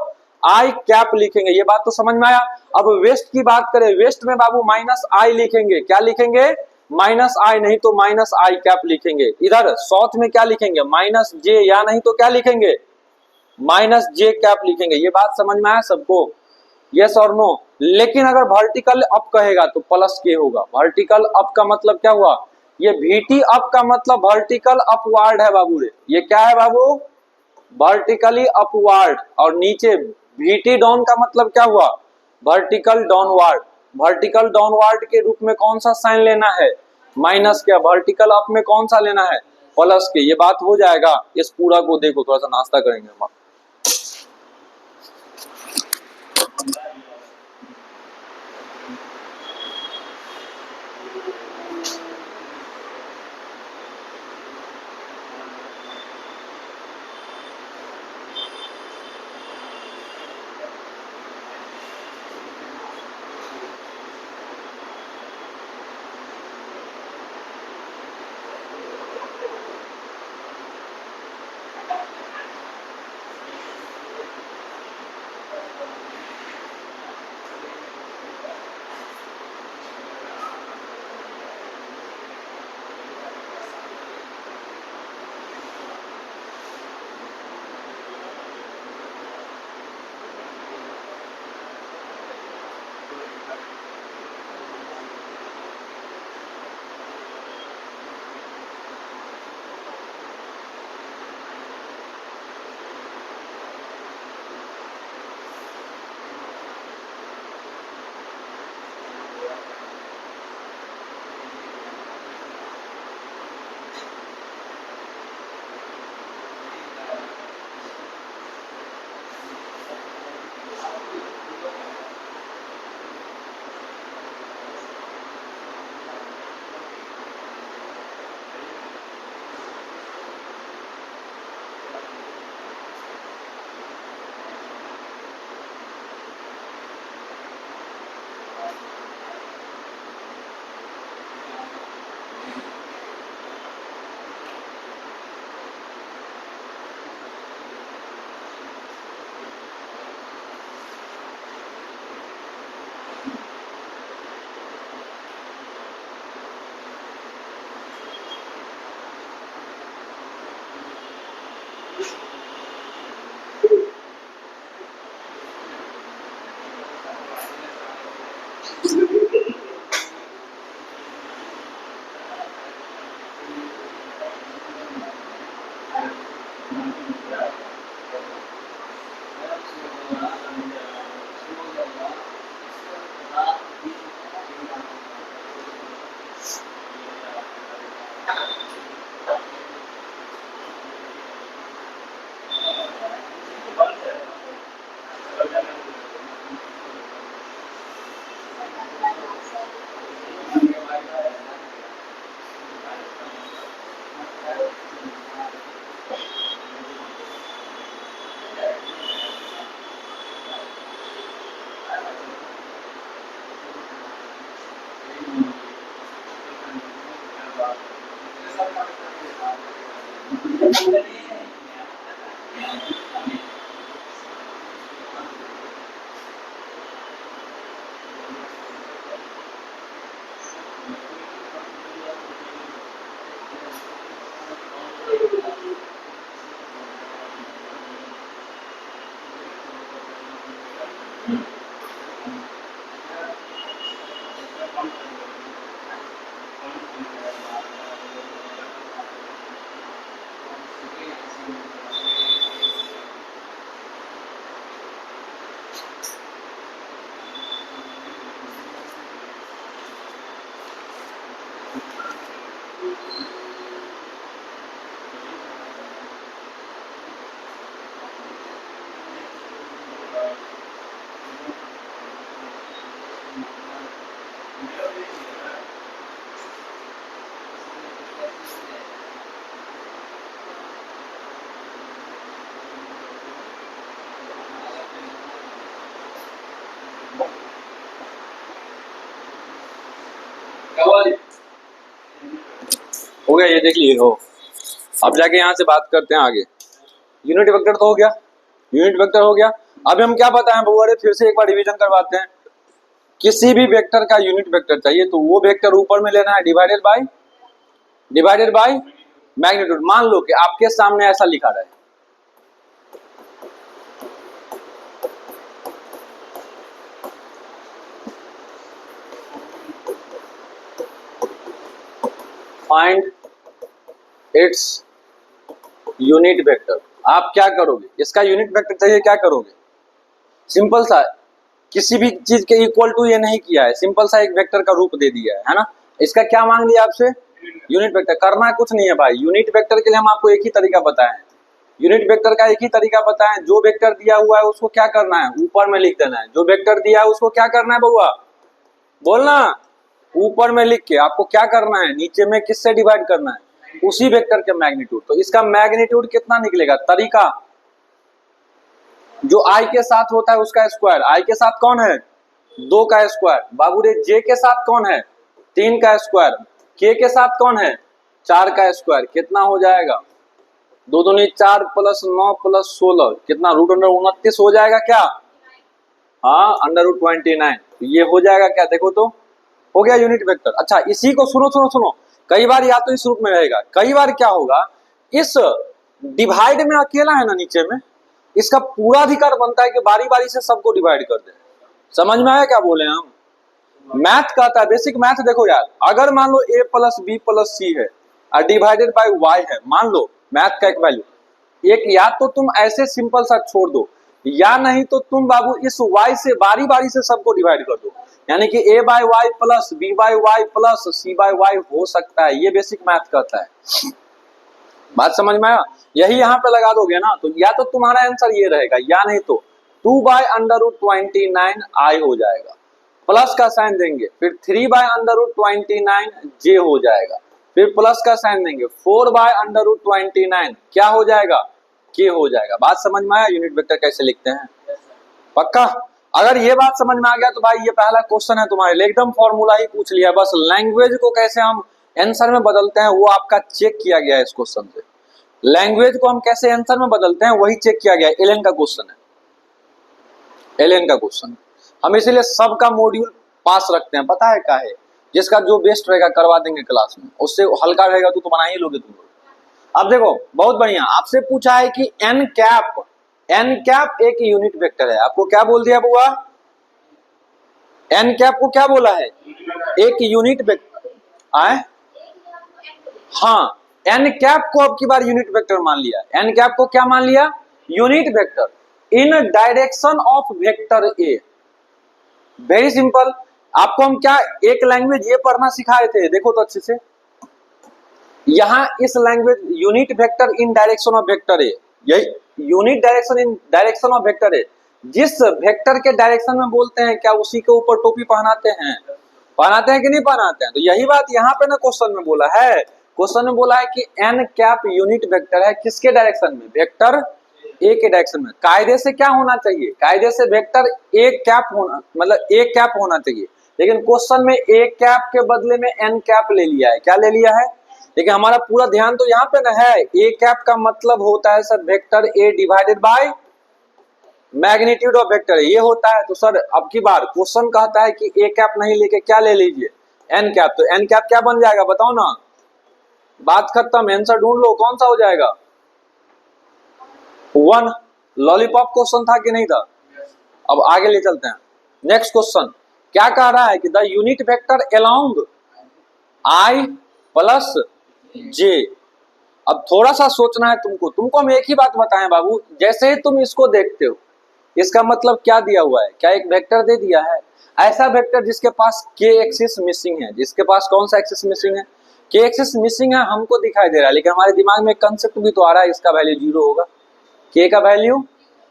आई कैप लिखेंगे। ये बात तो समझ में आया। अब वेस्ट की बात करें, वेस्ट में बाबू माइनस आई लिखेंगे, क्या लिखेंगे, माइनस आई नहीं तो माइनस आई कैप लिखेंगे। इधर साउथ में क्या लिखेंगे, माइनस जे या नहीं तो क्या लिखेंगे, माइनस जे कैप लिखेंगे। ये बात समझ में आया सबको, यस और नो। लेकिन अगर वर्टिकल अप कहेगा तो प्लस के होगा। वर्टिकल अप का मतलब क्या हुआ, ये VT अप का मतलब वर्टिकल अपवार्ड है बाबू रे। ये क्या है बाबू, वर्टिकली अपवार्ड। और नीचे VT डाउन का मतलब क्या हुआ, वर्टिकल डाउनवार्ड। वर्टिकल डाउनवार्ड के रूप में कौन सा साइन लेना है, माइनस। क्या वर्टिकल अप में कौन सा लेना है, प्लस के। ये बात हो जाएगा। इस पूरा को देखो, थोड़ा सा नाश्ता करेंगे हम। हो गया, ये देख लिए हो। अब जाके यहाँ से बात करते हैं आगे। यूनिट वेक्टर तो हो गया, यूनिट वेक्टर हो गया। अब हम क्या बताएं बउआ रे, फिर से एक बार रिवीजन करवाते हैं। किसी भी वेक्टर का यूनिट वेक्टर चाहिए तो वो वेक्टर ऊपर में लेना है डिवाइडेड बाय मैग्नीट्यूड। मान लो कि आपके सामने ऐसा लिखा रहे, फाइंड इट्स यूनिट वेक्टर। आप क्या करोगे, इसका यूनिट वेक्टर चाहिए, क्या करोगे? सिंपल सा, किसी भी चीज के इक्वल टू ये नहीं किया है, सिंपल सा एक वेक्टर का रूप दे दिया है ना। इसका क्या मांग लिया आपसे? Unit vector. करना कुछ नहीं है भाई, यूनिट वेक्टर के लिए हम आपको एक ही तरीका बताएं, यूनिट वेक्टर का एक ही तरीका बताएं। जो वेक्टर दिया हुआ है उसको क्या करना है, ऊपर में लिख देना है। जो वेक्टर दिया है उसको क्या करना है बउआ, बोलना, ऊपर में लिख के आपको क्या करना है, नीचे में किससे डिवाइड करना है, उसी वेक्टर के मैग्नीट्यूड। तो इसका मैग्नीट्यूड कितना निकलेगा, तरीका जो आई के साथ होता है उसका स्क्वायर। आई के साथ कौन है, 2 का स्क्वायर। बाबू रे जे के साथ कौन है, 3 का स्क्वायर। के साथ कौन है, 4 का स्क्वायर। कितना हो जाएगा, 2 दूनी 4 प्लस 9 प्लस 16 कितना, √29 हो जाएगा क्या? हाँ, √29। तो ये हो जाएगा क्या, देखो तो हो गया यूनिट वेक्टर। अच्छा, इसी को सुनो, कई बार या तो इस रूप में रहेगा, कई बार क्या होगा, इस डिवाइड में अकेला है ना नीचे में, इसका पूरा अधिकार बनता है कि बारी बारी से सबको डिवाइड कर दे। समझ में आया क्या बोले हम? मैथ कहता है, बेसिक मैथ देखो यार, अगर मान लो a प्लस बी प्लस सी है और डिवाइडेड बाय y है, मान लो मैथ का एक वैल्यू, एक या तो तुम ऐसे सिंपल सा छोड़ दो, या नहीं तो तुम बाबू इस y से बारी बारी से सबको डिवाइड कर दो, यानी कि a by y plus b by y plus c by y हो सकता है। ये बेसिक मैथ कहता है। बात समझ में आया? यही यहाँ पे लगा दोगे ना, तो या तो तुम्हारा आंसर ये रहेगा, या नहीं तो 2/√29 i हो जाएगा, प्लस का साइन देंगे, फिर 3/√29 j हो जाएगा, फिर प्लस का साइन देंगे, 4/√29 क्या हो जाएगा, k हो जाएगा। बात समझ में आया यूनिट वेक्टर कैसे लिखते हैं? पक्का? अगर ये बात समझ में आ गया तो भाई ये पहला क्वेश्चन है तुम्हारे लिए, एकदम फॉर्मूला ही पूछ लिया, बस लैंग्वेज को कैसे हम आंसर में बदलते हैं वो आपका चेक किया गया है इस क्वेश्चन से। लैंग्वेज को हम कैसे आंसर में बदलते हैं वही चेक किया गया है। एलएन का क्वेश्चन है, एलएन का क्वेश्चन। हम इसीलिए सबका मॉड्यूल पास रखते हैं, पता है क्या है, जिसका जो बेस्ट रहेगा करवा देंगे क्लास में, उससे हल्का रहेगा तो बना ही लोगे तुम लोग। अब देखो बहुत बढ़िया, आपसे पूछा है कि एन कैप एक यूनिट वेक्टर है। आपको क्या बोल दिया बुआ, एन कैप को क्या बोला है, एक यूनिट वेक्टर आए। हाँ, एन कैप को अब की बार यूनिट वेक्टर मान लिया, एन कैप को क्या मान लिया, unit vector in direction of vector A. Very simple. आपको हम क्या एक लैंग्वेज ये पढ़ना सिखाए थे, देखो तो अच्छे से, यहां इस language unit vector in direction of vector A, यही unit direction in direction of vector A, जिस वेक्टर के डायरेक्शन में बोलते हैं क्या उसी के ऊपर टोपी पहनाते हैं कि नहीं पहनाते हैं? तो यही बात यहाँ पे ना क्वेश्चन में बोला है, क्वेश्चन में बोला है कि एन कैप यूनिट वेक्टर है, किसके डायरेक्शन में, वेक्टर ए के डायरेक्शन में। कायदे से क्या होना चाहिए, कायदे से वेक्टर ए कैप होना, मतलब ए कैप होना चाहिए, लेकिन क्वेश्चन में ए कैप के बदले में एन कैप ले लिया है। क्या ले लिया है, लेकिन हमारा पूरा ध्यान तो यहाँ पे ना है। ए कैप का मतलब होता है sir vector A divided by magnitude of vector ये होता है। तो सर अब की बार क्वेश्चन कहता है कि ए कैप नहीं लेके क्या ले लीजिए, एन कैप। तो एन कैप क्या बन जाएगा बताओ ना, बात खत्म, आंसर ढूंढ लो, कौन सा हो जाएगा? 1। लॉलीपॉप क्वेश्चन था कि नहीं था? अब आगे ले चलते हैं। नेक्स्ट क्वेश्चन क्या कह रहा है कि the unit vector along I plus J. अब थोड़ा सा सोचना है तुमको हम एक ही बात बताएं बाबू, जैसे ही तुम इसको देखते हो इसका मतलब क्या दिया हुआ है? क्या एक वेक्टर दे दिया है? ऐसा वेक्टर जिसके पास के एक्सिस मिसिंग है, जिसके पास कौन सा एक्सिस मिसिंग है? के एक्सिस मिसिंग है, हमको दिखाई दे रहा है, लेकिन हमारे दिमाग में कंसेप्ट भी तो आ रहा है इसका वैल्यू 0 होगा, के का वैल्यू।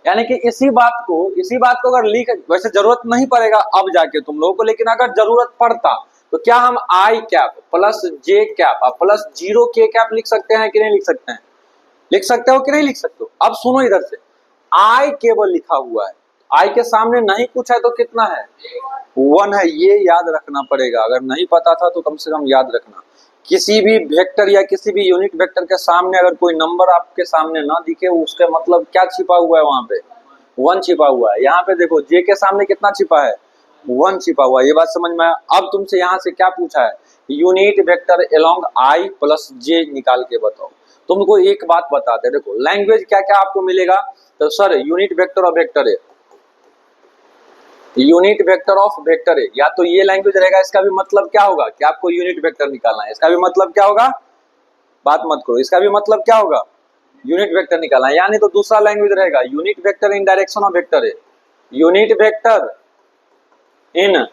यानी कि इसी बात को अगर लिख, वैसे जरूरत नहीं पड़ेगा अब जाके तुम लोगों को, लेकिन अगर जरूरत पड़ता तो क्या हम आई कैप प्लस जे कैप प्लस 0 के कैप लिख सकते हैं कि नहीं लिख सकते हैं? लिख सकते हो कि नहीं लिख सकते हो? अब सुनो इधर से, आई केवल लिखा हुआ है, आई के सामने नहीं कुछ है तो कितना है? 1 है, ये याद रखना पड़ेगा। अगर नहीं पता था तो कम से कम याद रखना। किसी भी वेक्टर या किसी भी यूनिट वेक्टर के सामने अगर कोई नंबर आपके सामने ना दिखे, उसके मतलब क्या छिपा हुआ है वहां पे? 1 छिपा हुआ है। यहाँ पे देखो जे के सामने कितना छिपा है? 1 छिपा हुआ है। ये बात समझ में आया? अब तुमसे यहाँ से क्या पूछा है? Unit vector along I plus जे निकाल के बताओ। तुमको एक बात बताते, देखो लैंग्वेज क्या क्या आपको मिलेगा। तो sir unit vector of vector है, यूनिट वेक्टर ऑफ वेक्टर है, या तो ये लैंग्वेज रहेगा। इसका भी मतलब क्या होगा कि आपको यूनिट वेक्टर निकालना है। इसका भी मतलब क्या होगा? बात मत करो, इसका भी मतलब क्या होगा? यूनिट वेक्टर निकालना है। यानी तो दूसरा लैंग्वेज रहेगा unit vector in direction of vector है, unit vector in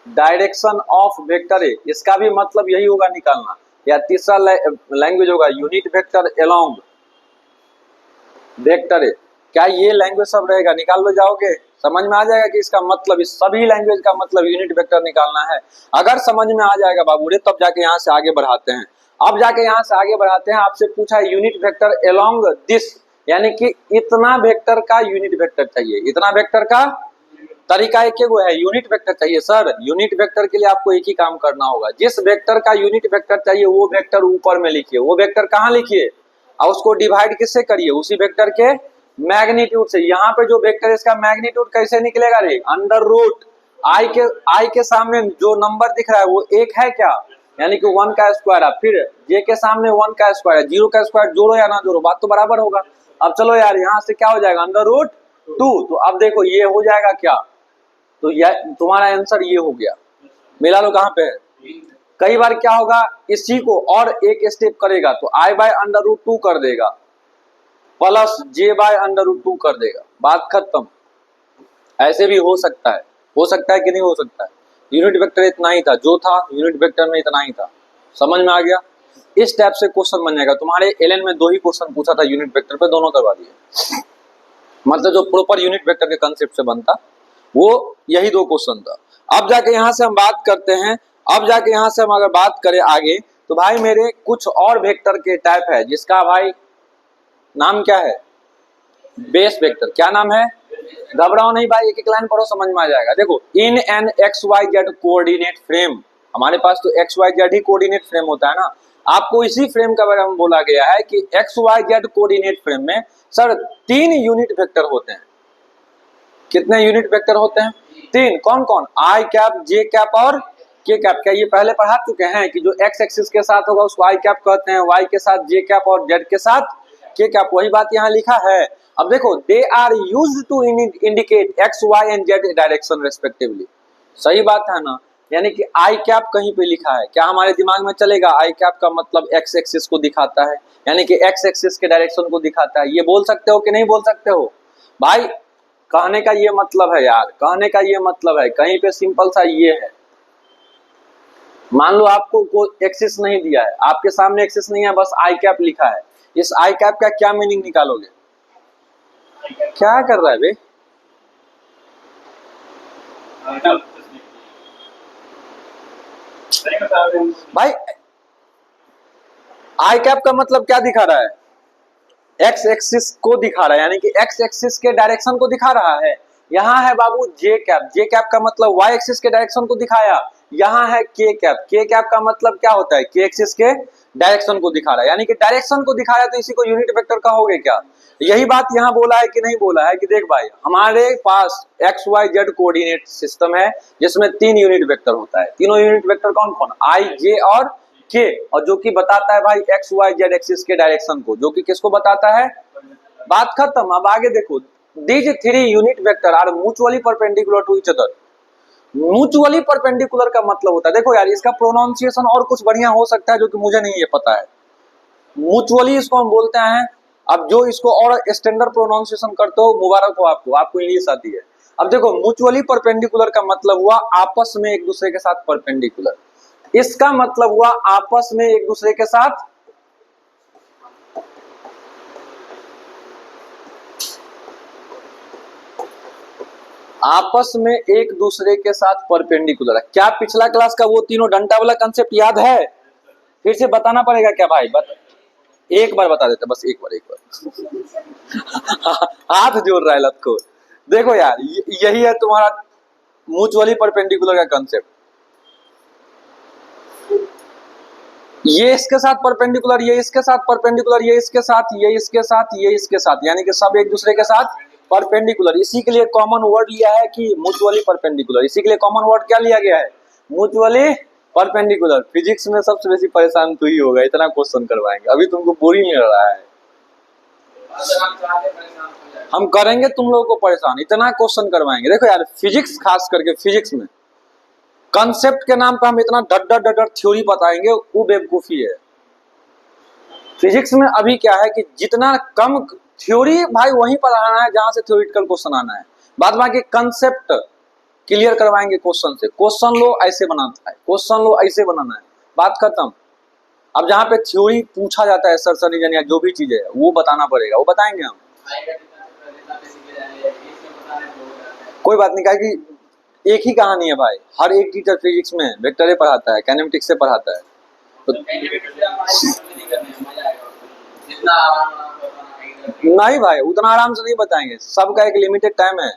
direction of vector है। इसका भी मतलब यही होगा निकालना। या तीसरा लैंग्वेज होगा यूनिट वेक्टर अलोंग वेक्टर है। क्या ये लैंग्वेज सब रहेगा? निकाल लो जाओगे, समझ में आ जाएगा कि इसका मतलब, इस सभी लैंग्वेज का मतलब यूनिट वेक्टर निकालना है। अगर समझ में आ जाएगा बाबू रे, तब जाके यहाँ से आगे बढ़ाते हैं। अब जाके यहाँ से आगे बढ़ाते हैं। आपसे पूछा है यूनिट वेक्टर अलोंग दिस, यानी कि इतना वेक्टर का यूनिट वेक्टर चाहिए। इतना वेक्टर का तरीका एक ही है, यूनिट वेक्टर चाहिए। सर यूनिट वेक्टर के लिए आपको एक ही काम करना होगा, जिस वेक्टर का यूनिट वेक्टर चाहिए वो वेक्टर ऊपर में लिखिए। वो वेक्टर कहाँ लिखिए और उसको डिवाइड किससे करिए? उसी वेक्टर के मैग्नीट्यूड से। यहाँ पे जो वेक्टर है इसका मैग्नीट्यूड कैसे निकलेगा रे? अंडर रूट आई के सामने जो नंबर दिख रहा है वो 1 है क्या? यानी कि 1 का स्क्वायर है। फिर जे के सामने 1 का स्क्वायर है, 0 का स्क्वायर जोड़ो या ना जोड़ो, बात तो बराबर होगा। अब चलो यार यहाँ से क्या हो जाएगा? Under root 2। तो अब देखो ये हो जाएगा क्या? तो तुम्हारा आंसर ये हो गया। मिला लो कहाँ पे? कई बार क्या होगा, इसी को और एक स्टेप करेगा तो आई बाय अंडर रूट 2 कर देगा plus j by under root 2 कर देगा, बात खत्म। ऐसे भी हो सकता है कि नहीं हो सकता है? यूनिट वेक्टर इतना ही था, जो था यूनिट वेक्टर में इतना ही था। समझ में आ गया? इस टाइप से क्वेश्चन बन जाएगा। तुम्हारे एलएन में 2 ही क्वेश्चन पूछा था यूनिट वेक्टर पे, दोनों करवा दिए। मतलब जो प्रॉपर यूनिट वेक्टर के कंसेप्ट से बनता वो यही 2 क्वेश्चन था। अब जाके यहाँ से हम बात करते हैं। अब जाके यहाँ से हम अगर बात करें आगे, तो भाई मेरे कुछ और वेक्टर के टाइप है, जिसका भाई नाम क्या है? Base vector. क्या नाम है? घबराओ नहीं भाई, एक एक लाइन पढ़ो समझ में आ जाएगा। देखो in an x Y Z coordinate frame, हमारे पास तो एक्स वाई जेड ही कोऑर्डिनेट फ्रेम होता है ना। आपको इसी फ्रेम का बारे में बोला गया है कि x Y Z coordinate frame में सर 3 यूनिट वेक्टर होते हैं। कितने यूनिट वेक्टर होते हैं? 3। कौन कौन? आई कैप, जे कैप और के कैप। क्या ये पहले पढ़ा चुके हैं कि जो एक्स एक्सिस के साथ होगा उसको आई कैप कहते हैं, वाई के साथ जे कैप और जेड के साथ के कैप। वही बात यहाँ लिखा है। अब देखो they are used to indicate x y and z direction respectively. सही बात है ना? यानी कि आई कैप कहीं पे लिखा है, क्या हमारे दिमाग में चलेगा? आई कैप का मतलब एक्स एक्सिस को दिखाता है, यानी कि एक्स एक्सिस के डायरेक्शन को दिखाता है। ये बोल सकते हो कि नहीं बोल सकते हो? भाई कहने का ये मतलब है यार, कहने का ये मतलब है, कहीं पे सिंपल सा ये है। मान लो आपको कोई एक्सिस नहीं दिया है, आपके सामने एक्सिस नहीं है, बस आई कैप लिखा है। इस आई कैप का क्या मीनिंग निकालोगे? क्या कर रहा है बे? भाई आई कैप का मतलब क्या दिखा रहा है? एक्स एक्सिस को दिखा रहा है, यानी कि एक्स एक्सिस के डायरेक्शन को दिखा रहा है। यहाँ है बाबू जे कैप, जे कैप का मतलब वाई एक्सिस के डायरेक्शन को दिखाया। यहाँ है के कैप, के कैप का मतलब क्या होता है? के एक्सिस के डायरेक्शन को दिखा रहा है, यानी कि डायरेक्शन को दिखा रहा है तो इसी को यूनिट वेक्टर कहोगे क्या? यही बात यहाँ बोला है कि नहीं बोला है कि देख भाई हमारे पास X Y Z coordinate system है जिसमें 3 यूनिट वेक्टर होता है। तीनों यूनिट वेक्टर कौन कौन? आई, जे और के, और जो कि बताता है भाई एक्स वाई जेड एक्सिस के डायरेक्शन को, जो कि किसको बताता है? बात खत्म। अब आगे देखो, these 3 unit vector are mutually perpendicular to each other. Mutually perpendicular का मतलब होता है, देखो यार इसका प्रोनाउंसिएशन और कुछ बढ़िया हो सकता है जो कि मुझे नहीं ये पता है। म्यूचुअली इसको हम बोलते हैं, अब जो इसको और स्टैंडर्ड प्रोनाउंसिएशन करते हो मुबारक हो आपको, आपको इंग्लिश आती है। अब देखो म्यूचुअली परपेंडिकुलर का मतलब हुआ आपस में एक दूसरे के साथ परपेंडिकुलर, इसका मतलब हुआ आपस में एक दूसरे के साथ एक दूसरे के साथ परपेंडिकुलर है। क्या पिछला क्लास का वो तीनों डंडा वाला कंसेप्ट याद है? फिर से बताना पड़ेगा क्या भाई? एक बार बता देते, बस एक बार हाथ जोड़ रहा है लत को। देखो यार यही है तुम्हारा म्यूचुअली परपेंडिकुलर का कंसेप्ट। ये इसके साथ परपेंडिकुलर, ये इसके साथ परपेंडिकुलर, ये इसके साथ, ये इसके साथ, ये इसके साथ, यानी कि सब एक दूसरे के साथ परपेंडिकुलर। इसी के लिए कॉमन वर्ड लिया है कि म्यूचुअली परपेंडिकुलर। इसी के लिए कॉमन वर्ड क्या लिया गया है? Mutually perpendicular. फिजिक्स में सबसे बेसी परेशान तू ही होगा, इतना क्वेश्चन करवाएंगे, अभी तुमको बोरिंग लग रहा है। हम करेंगे तुम लोगों को परेशान, इतना क्वेश्चन करवाएंगे। देखो यार फिजिक्स, खास करके फिजिक्स में कंसेप्ट के नाम पे हम इतना डर थ्योरी बताएंगे, वो बेवकूफी है। फिजिक्स में अभी क्या है कि जितना कम थ्योरी भाई वहीं पर आना है जहां से थ्योरेटिकल क्वेश्चन आना है, बाद बाकी कंसेप्ट क्लियर करवाएंगे क्वेश्चन से। क्वेश्चन लो ऐसे बनाता है, क्वेश्चन लो ऐसे बनाना है, बात खत्म। अब जहाँ पे थ्योरी पूछा जाता है सर सनी या जो भी चीज है वो बताना पड़ेगा, वो बताएंगे हम। कोई बात नहीं, कि एक ही कहानी है भाई, हर एक टीचर फिजिक्स में वेक्टर पढ़ाता है, काइनेमेटिक्स से पढ़ाता है। तो नहीं भाई उतना आराम से नहीं बताएंगे, सबका एक लिमिटेड टाइम है।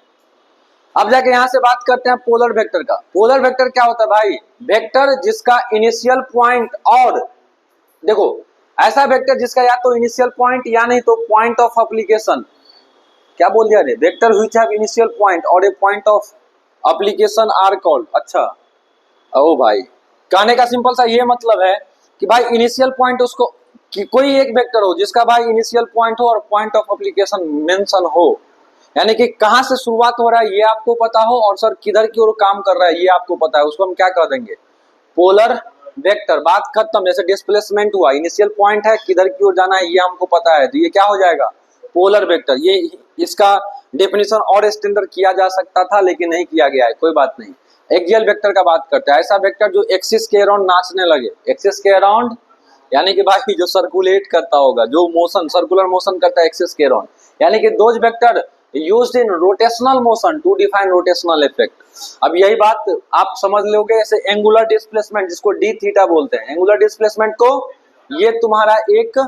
अब जाके यहां से बात करते हैं पोलर वेक्टर का। पोलर वेक्टर क्या होता है भाई? वेक्टर जिसका इनिशियल पॉइंट और देखो ऐसा वेक्टर जिसका या तो इनिशियल पॉइंट या नहीं तो पॉइंट ऑफ एप्लीकेशन, क्या बोल दिया रे? Vector which have initial point और a point of application are called. अच्छा ओ भाई, कहने का सिंपल सा ये मतलब है कि भाई इनिशियल पॉइंट उसको कि कोई एक वेक्टर हो जिसका भाई इनिशियल पॉइंट हो और पॉइंट ऑफ एप्लीकेशन मेंशन हो, यानी कि कहां से शुरुआत हो रहा है ये आपको पता हो और सर किधर की ओर काम कर रहा है ये आपको पता है, उसको हम क्या कह देंगे? Polar vector. बात खत्म। जैसे डिस्प्लेसमेंट हुआ, इनिशियल पॉइंट है, किधर की ओर जाना है ये हमको पता है, तो ये क्या हो जाएगा? Polar vector. ये इसका डेफिनेशन और स्टैंडर्ड किया जा सकता था लेकिन नहीं किया गया है, कोई बात नहीं। एक्सियल वेक्टर का बात करते हैं, ऐसा वेक्टर जो एक्सिस के अराउंड नाचने लगे। एक्सिस के अराउंड यानी कि भाई जो सर्कुलेट करता होगा, जो मोशन सर्कुलर मोशन करता है एक्सिस के अराउंड, यानी कि those vector used in rotational motion to define rotational effect. अब यही बात आप समझ लोगे, ऐसे एंगुलर डिस्प्लेसमेंट जिसको डी थीटा बोलते हैं, एंगुलर डिस्प्लेसमेंट को ये तुम्हारा एक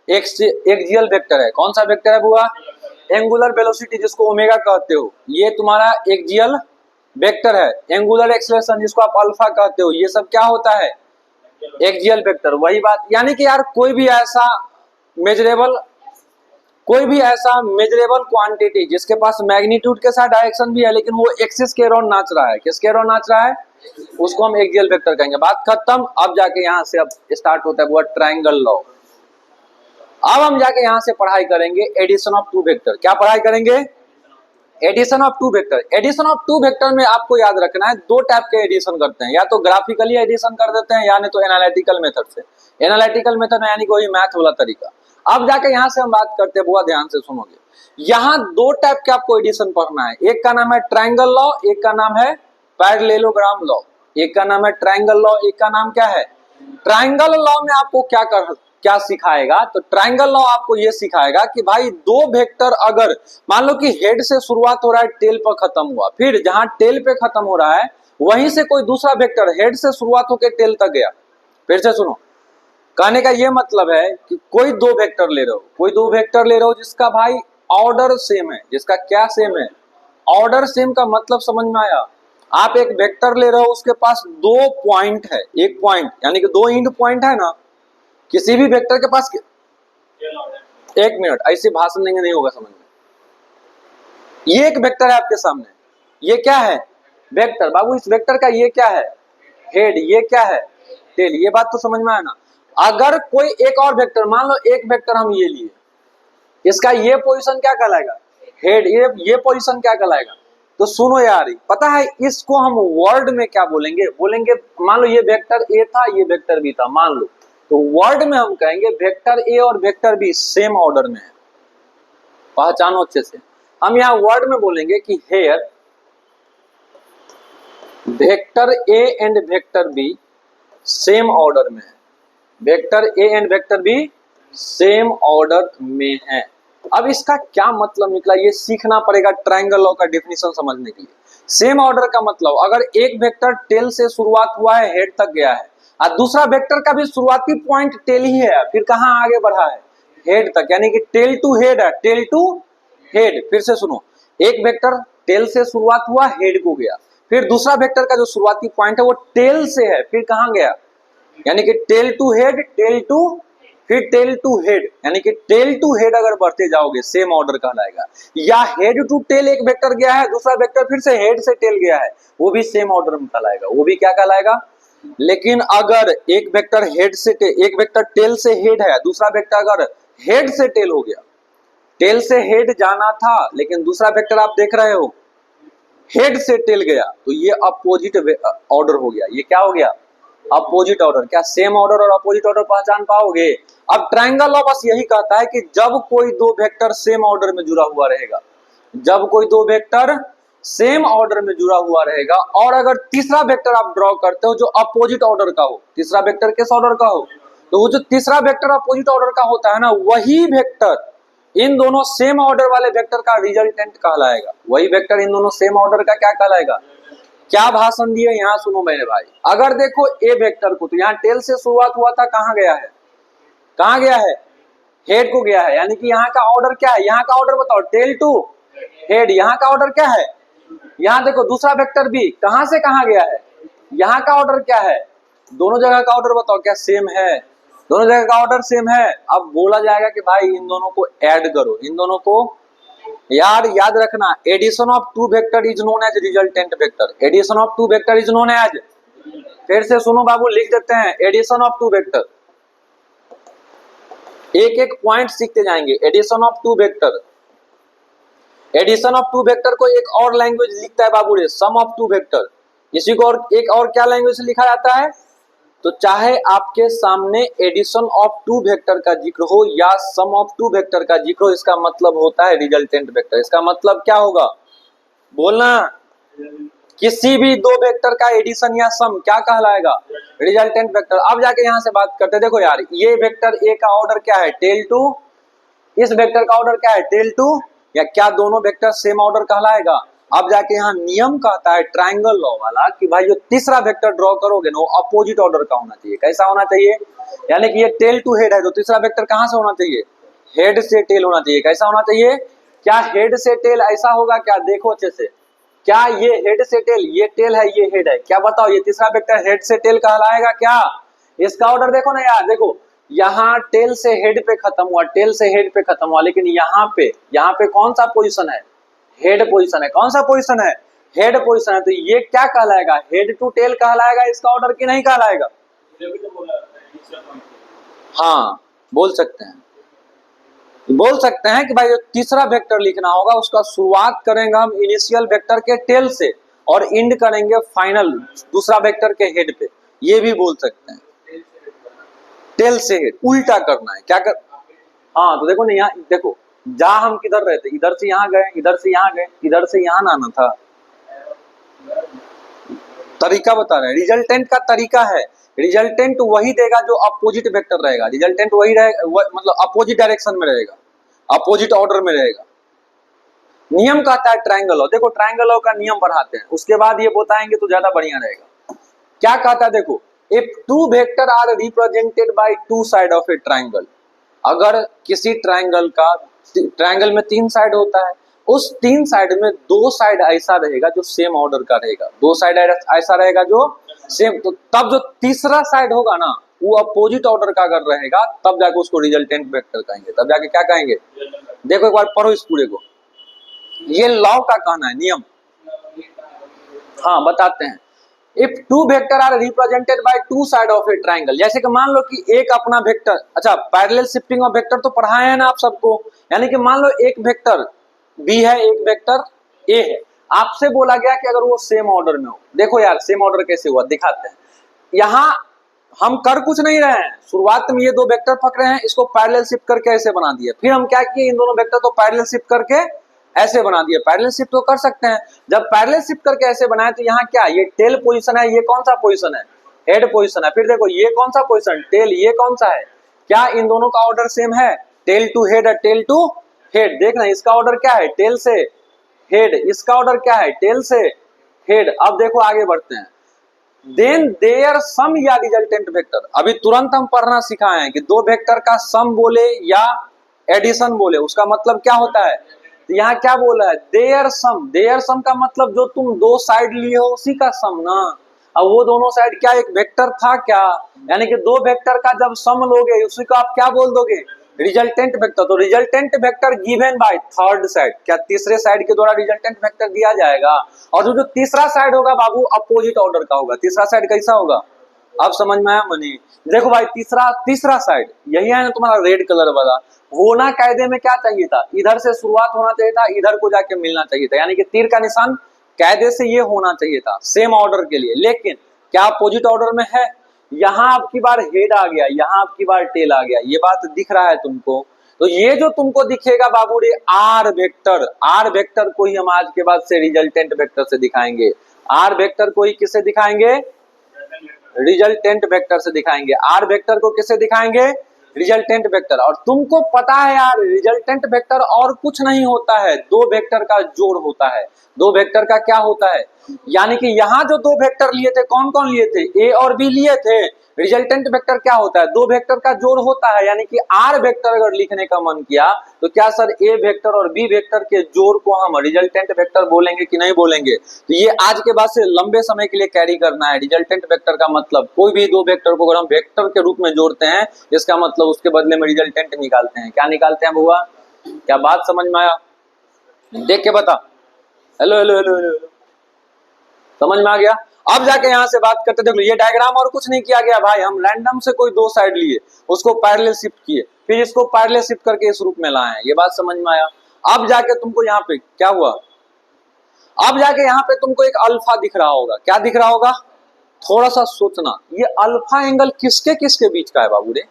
एक्सियल वेक्टर है। कौन सा वेक्टर है बुआ? एंगुलर वेलोसिटी जिसको ओमेगा कहते हो, ये तुम्हारा एक्सियल वेक्टर है। एंगुलर एक्सेलरेशन जिसको आप अल्फा कहते हो, ये सब क्या होता है? Axial vector. वही बात, यानी कि यार कोई भी ऐसा मेजरेबल क्वांटिटी जिसके पास मैग्नीट्यूड के साथ डायरेक्शन भी है लेकिन वो एक्सिस के अराउंड नाच रहा है, किसके अराउंड नाच रहा है? उसको हम एक्सियल वेक्टर कहेंगे। बात खत्म। अब जाके यहां से अब स्टार्ट होता है वो ट्रायंगल लॉ। अब हम जाके यहां से पढ़ाई करेंगे एडिशन ऑफ टू वेक्टर। क्या पढ़ाई करेंगे? Addition of two vector. Addition of two vector में आपको याद रखना है दो टाइप के एडिशन करते हैं, या तो ग्राफिकली एडिशन कर देते हैं या नहीं तो एनालिटिकल मेथड से। एनालिटिकल मेथड यानी कि वही मैथ वाला तरीका। अब जाके यहां से हम बात करते हैं, बुआ ध्यान से सुनोगे। यहां दो टाइप के आपको एडिशन पढ़ना है, एक का नाम है ट्रायंगल लॉ, एक का नाम है पैरेललोग्राम लॉ। एक का नाम है ट्रायंगल लॉ, एक का नाम क्या है? ट्रायंगल लॉ में आपको क्या सिखाएगा? तो ट्रायंगल लॉ आपको ये सिखाएगा कि भाई दो वेक्टर अगर मान लो कि हेड से शुरुआत हो रहा है, टेल पर खत्म हुआ, फिर जहां टेल पे खत्म हो रहा है वहीं से कोई दूसरा वेक्टर हेड से शुरुआत होकर टेल तक गया। फिर से सुनो, कहने का ये मतलब है कि कोई दो वेक्टर ले रहे हो जिसका भाई ऑर्डर सेम है। जिसका क्या सेम है? ऑर्डर सेम का मतलब समझ में आया? आप एक वेक्टर ले रहे हो, उसके पास दो पॉइंट है, एक पॉइंट यानी कि दो एंड पॉइंट है ना, किसी भी वेक्टर के पास, एक मिनट, ऐसे भाषण देंगे नहीं होगा समझ में। ये एक वेक्टर है आपके सामने, ये क्या है? वेक्टर। बाबू इस वेक्टर का ये क्या है? हेड। ये क्या है? टेल। ये बात तो समझ में आया ना। अगर कोई एक और वेक्टर, मान लो एक वेक्टर हम ये लिए, इसका ये पोजीशन क्या कहलाएगा? हेड। ये पोजीशन क्या कहलाएगा? तो सुनो यार, पता है इसको हम वर्ड में क्या बोलेंगे? बोलेंगे, मान लो ये वेक्टर ए था, ये वेक्टर बी था, मान लो, तो वर्ड में हम कहेंगे वेक्टर ए और वेक्टर बी सेम ऑर्डर में है। पहचानो अच्छे से। हम यहाँ वर्ड में बोलेंगे कि here vector a and vector b same order में है। Vector a and vector b same order में है। अब इसका क्या मतलब निकला ये सीखना पड़ेगा ट्रायंगल लॉ का डेफिनेशन समझने के लिए। सेम ऑर्डर का मतलब, अगर एक वेक्टर टेल से शुरुआत हुआ है, हेड तक गया है, और दूसरा वेक्टर का भी शुरुआती पॉइंट टेल ही है, फिर कहां आगे बढ़ा है? हेड तक, यानी कि टेल टू हेड है, टेल टू हेड। फिर से सुनो, एक वेक्टर टेल से शुरुआत हुआ, हेड को गया, फिर दूसरा वेक्टर का जो शुरुआती पॉइंट है वो टेल से है, फिर कहां गया? यानी कि tail to head, tail to, फिर टेल टू हेड, यानी कि टेल टू हेड अगर बढ़ते जाओगे सेम ऑर्डर कहलाएगा। या हेड टू टेल एक वेक्टर गया है, दूसरा वेक्टर फिर से हेड से टेल गया है, वो भी सेम ऑर्डर में कहलाएगा, वो भी क्या कहलाएगा? लेकिन अगर एक वेक्टर हेड से एक वेक्टर टेल से हेड है, दूसरा वेक्टर अगर हेड से टेल हो गया, टेल से हेड जाना था लेकिन दूसरा वेक्टर आप देख रहे हो हेड से टेल गया, तो ये अपोजिट ऑर्डर हो गया। ये क्या हो गया? Opposite order. क्या सेम ऑर्डर और अपोजिट ऑर्डर पहचान पाओगे? अब ट्रायंगल लॉ बस यही कहता है कि जब कोई दो वेक्टर सेम ऑर्डर में जुड़ा हुआ रहेगा, जब कोई दो वेक्टर सेम ऑर्डर में जुड़ा हुआ रहेगा, और अगर तीसरा वेक्टर आप ड्रॉ करते हो जो अपोजिट ऑर्डर का हो, तीसरा वेक्टर किस ऑर्डर का हो, तो वो जो तीसरा वेक्टर अपोजिट ऑर्डर का होता है ना, वही वेक्टर इन दोनों सेम ऑर्डर वाले वेक्टर का रिजल्टेंट कहलाएगा। वही वेक्टर इन दोनों सेम ऑर्डर का क्या कहलाएगा? क्या भाषण दिए यहाँ सुनो मेरे भाई। अगर देखो ए वेक्टर को, तो यहाँ टेल से शुरुआत हुआ था, कहाँ गया है? कहाँ गया है? हेड को गया है, यानी कि यहाँ का ऑर्डर क्या है? यहाँ का ऑर्डर बताओ, टेल टू हेड। यहाँ का ऑर्डर क्या है? यहाँ देखो दूसरा वेक्टर भी कहाँ से कहाँ गया है? यहाँ का ऑर्डर क्या है? दोनों जगह का ऑर्डर बताओ क्या सेम है? दोनों जगह का ऑर्डर सेम है। अब बोला जाएगा कि भाई इन दोनों को ऐड करो, इन दोनों को, यार याद रखना, addition of two vector is known as resultant vector. Addition of two vector is known as, फिर से सुनो बाबू, लिख देते हैं, एडिशन ऑफ टू वेक्टर। एक एक पॉइंट सीखते जाएंगे। Addition of two vector, addition of two vector को एक और लैंग्वेज लिखता है बाबू रे, सम ऑफ टू वेक्टर। इसी को और एक और क्या लैंग्वेज से लिखा जाता है? तो चाहे आपके सामने एडिशन ऑफ टू वेक्टर का जिक्र हो या सम ऑफ टू वेक्टर का जिक्र हो, इसका मतलब होता है रिजल्टेंट वेक्टर। इसका मतलब क्या होगा? बोलना, किसी भी दो वेक्टर का एडिशन या सम क्या कहलाएगा? Resultant vector. अब जाके यहां से बात करते, देखो यार, ये वेक्टर ए का ऑर्डर क्या है? Tail to. इस वेक्टर का ऑर्डर क्या है? Tail to. या क्या दोनों वेक्टर सेम ऑर्डर कहलाएगा? अब जाके यहाँ नियम कहता है ट्रायंगल लॉ वाला कि भाई जो तीसरा वेक्टर ड्रॉ करोगे ना, वो अपोजिट ऑर्डर का होना चाहिए। कैसा होना चाहिए? यानी कि ये टेल टू हेड है, तो तीसरा वेक्टर कहां से होना चाहिए? हेड से टेल होना चाहिए। कैसा होना चाहिए? क्या हेड से टेल ऐसा होगा क्या? देखो अच्छे से, क्या ये हेड से टेल, ये टेल है, ये हेड है, क्या बताओ ये तीसरा वेक्टर हेड से टेल कहलाएगा क्या? इसका ऑर्डर देखो ना यार, देखो यहाँ टेल से हेड पे खत्म हुआ, टेल से हेड पे खत्म हुआ, लेकिन यहाँ पे कौन सा पोजीशन है? हेड पोजीशन है। कौन सा पोजीशन है? हेड पोजीशन है। तो ये क्या कहलाएगा? हेड टू टेल कहलाएगा इसका ऑर्डर, की नहीं कहलाएगा? हाँ, बोल सकते हैं कि भाई तीसरा वेक्टर लिखना होगा, उसका शुरुआत करेंगे हम इनिशियल वेक्टर के टेल से और एंड करेंगे फाइनल दूसरा वेक्टर के हेड पे। ये भी बोल सकते हैं, टेल से हेड उल्टा करना है। क्या कर, हाँ तो देखो ना, यहाँ देखो, जा हम किधर रहे थे? इधर से यहाँ गए, इधर से यहाँ गए, इधर से यहाँ आना था। तरीका बता रहे हैं, रिजल्टेंट का तरीका है। रिजल्टेंट वही देगा जो अपोजिट वेक्टर रहेगा। रिजल्टेंट वही रहेगा, मतलब अपोजिट डायरेक्शन में रहेगा, अपोजिट ऑर्डर में रहेगा। नियम कहता है ट्रायंगल लॉ। देखो ट्रायंगल लॉ का नियम पढ़ाते हैं, उसके बाद ये बताएंगे तो ज्यादा बढ़िया रहेगा। क्या कहता है देखो, if two vector are represented by two side of a triangle, अगर किसी ट्रायंगल में तीन साइड होता है, उस तीन साइड में दो साइड ऐसा रहेगा जो सेम ऑर्डर का रहेगा, दो साइड ऐसा रहेगा जो सेम, तो तब जो तीसरा साइड होगा ना, वो अपोजिट ऑर्डर का अगर रहेगा तब जाके उसको रिजल्टेंट वेक्टर कहेंगे, तब जाके क्या कहेंगे। देखो एक बार पढ़ो इस पूरे को, ये लॉ का कहना है, नियम। हाँ बताते हैं, if two vector are represented by two side of a triangle, जैसे कि मान लो कि एक अपना वेक्टर, अच्छा पैरेलल शिफ्टिंग ऑफ वेक्टर तो पढ़ाए हैं ना आप सबको, यानी कि मान लो एक वेक्टर बी है, एक वेक्टर ए है, आपसे बोला गया कि अगर वो सेम ऑर्डर में हो। देखो यार सेम ऑर्डर कैसे हुआ दिखाते हैं। यहाँ हम कर कुछ नहीं रहे हैं, शुरुआत में ये दो वेक्टर पकड़े हैं, इसको पैरेलल शिफ्ट करके ऐसे बना दिए, फिर हम क्या किए, इन दोनों वेक्टर को पैरेलल शिफ्ट करके ऐसे बना दिए। पैरेलल शिफ्ट तो कर सकते हैं, जब पैरेलल शिफ्ट करके ऐसे बनाए तो यहाँ क्या, ये टेल पोजीशन है, ये कौन सा पोजीशन है, हेड पोजीशन है। फिर देखो ये कौन सा पोजीशन, टेल, ये कौन सा है, क्या इन दोनों का ऑर्डर सेम है, टेल टू हेड है, टेल टू हेड। देखना इसका ऑर्डर क्या है, टेल से हेड, इसका ऑर्डर क्या है, टेल से हेड। अब देखो आगे बढ़ते हैं, देन देयर सम या रिजल्टेंट वेक्टर, अभी तुरंत हम पढ़ना सिखाए हैं कि दो वेक्टर का सम बोले या एडिशन बोले उसका मतलब क्या होता है। तो यहाँ क्या बोला है, देयर सम, देयर सम का मतलब जो तुम दो साइड लिए हो उसी का सम ना। अब वो दोनों साइड क्या एक वेक्टर था क्या, यानी कि दो वेक्टर का जब सम लोगे उसी को आप क्या बोल दोगे, रिजल्टेंट वेक्टर। तो resultant vector given by third side, क्या तीसरे साइड के द्वारा रिजल्टेंट वेक्टर दिया जाएगा। और जो तीसरा साइड होगा बाबू अपोजिट ऑर्डर का होगा। तीसरा साइड कैसा होगा, अब समझ में आया मनी। देखो भाई तीसरा साइड यही है ना तुम्हारा रेड कलर वाला, होना कायदे में क्या चाहिए था, इधर से शुरुआत होना चाहिए था, इधर को जाके मिलना चाहिए था, यानी कि तीर का निशान कायदे से ये होना चाहिए था सेम ऑर्डर के लिए। लेकिन क्या अपोजिट ऑर्डर में है, यहाँ आपकी बार हेड आ गया, यहाँ आपकी बार टेल आ गया, ये बात दिख रहा है तुमको। तो ये जो तुमको दिखेगा बाबू रे आर वेक्टर को ही हम आज के बाद से रिजल्टेंट वेक्टर से दिखाएंगे। आर वेक्टर को ही किससे दिखाएंगे, रिजल्टेंट वेक्टर से दिखाएंगे। आर वेक्टर को किससे दिखाएंगे, रिजल्टेंट वेक्टर। और तुमको पता है यार रिजल्टेंट वेक्टर और कुछ नहीं होता है, दो वेक्टर का जोड़ होता है। दो वेक्टर का क्या होता है, यानी कि यहाँ जो दो वेक्टर लिए थे कौन कौन लिए थे, ए और बी लिए थे। रिजल्टेंट वेक्टर क्या होता है, दो वेक्टर का जोड़ होता है। यानी कि आर वेक्टर अगर लिखने का मन किया तो क्या सर ए वेक्टर और बी वेक्टर के जोड़ को हम रिजल्टेंट वेक्टर बोलेंगे कि नहीं बोलेंगे। तो ये आज के बाद से लंबे समय के लिए कैरी करना है। रिजल्टेंट वेक्टर का मतलब कोई भी दो वेक्टर को अगर हम वेक्टर के रूप में जोड़ते हैं इसका मतलब उसके बदले में रिजल्टेंट निकालते हैं। क्या निकालते हैं बुआ, क्या बात समझ में आया, देख के बता। हेलो हेलो हेलो हेलो, समझ में आ गया। अब जाके यहाँ से बात करते, देखो ये डायग्राम और कुछ नहीं किया गया भाई, हम रैंडम से कोई दो साइड लिए उसको पैरेलल शिफ्ट किए, फिर इसको पैरेलल शिफ्ट करके इस रूप में लाए हैं। ये बात समझ में आया। अब जाके तुमको यहाँ पे क्या हुआ, अब जाके यहाँ पे तुमको एक अल्फा दिख रहा होगा। क्या दिख रहा होगा, थोड़ा सा सोचना, ये अल्फा एंगल किसके किसके बीच का है बाबू रे,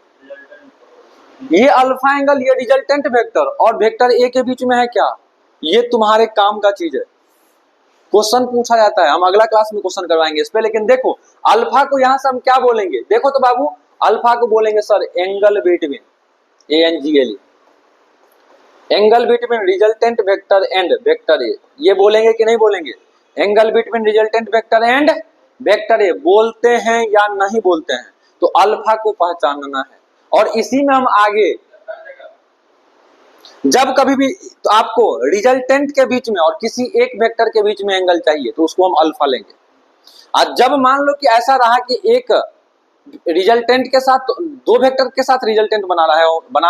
ये अल्फा एंगल ये रिजल्टेंट वेक्टर और वेक्टर ए के बीच में है क्या, ये तुम्हारे काम का चीज है। क्वेश्चन पूछा जाता है, हम अगला क्लास में क्वेश्चन करवाएंगे इस पे। लेकिन देखो अल्फा को यहां से हम क्या बोलेंगे, देखो तो बाबू अल्फा को बोलेंगे sir angle between, angle, angle between resultant vector and vector A, ये बोलेंगे कि नहीं बोलेंगे, angle between resultant vector and vector A बोलते हैं या नहीं बोलते हैं। तो अल्फा को पहचानना है और इसी में हम आगे जब कभी भी तो आपको रिजल्टेंट के बीच में और किसी एक वेक्टर के बीच में एंगल चाहिए तो उसको हम अल्फा लेंगे। आज जब मान लो कि ऐसा रहा कि एक रिजल्टेंट के साथ दो वेक्टर के साथ रिजल्टेंट बना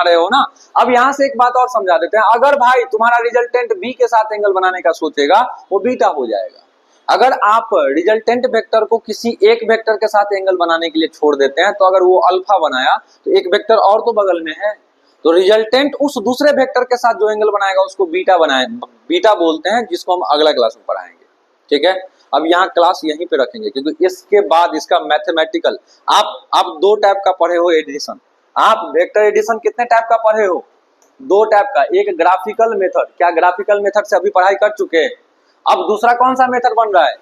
रहे हो ना। अब यहां से एक बात और समझा देते हैं, अगर भाई तुम्हारा रिजल्टेंट बी के साथ एंगल बनाने का सोचेगा वो बीटा हो जाएगा। अगर आप रिजल्टेंट वेक्टर को किसी एक वेक्टर के साथ एंगल बनाने के लिए छोड़ देते हैं तो अगर वो अल्फा बनाया तो एक वेक्टर और तो बगल में है, तो रिजल्टेंट उस दूसरे वेक्टर के साथ जो एंगल बनाएगा उसको बीटा बोलते हैं, जिसको हम अगला क्लास में पढ़ाएंगे। ठीक है, अब यहाँ क्लास यहीं पे रखेंगे क्योंकि इसके बाद इसका मैथमेटिकल आप दो टाइप का पढ़े हो एडिशन। आप वेक्टर एडिशन कितने टाइप का पढ़े हो, दो टाइप का, एक ग्राफिकल मेथड, क्या ग्राफिकल मेथड से अभी पढ़ाई कर चुके हैं। अब दूसरा कौन सा मेथड बन रहा है,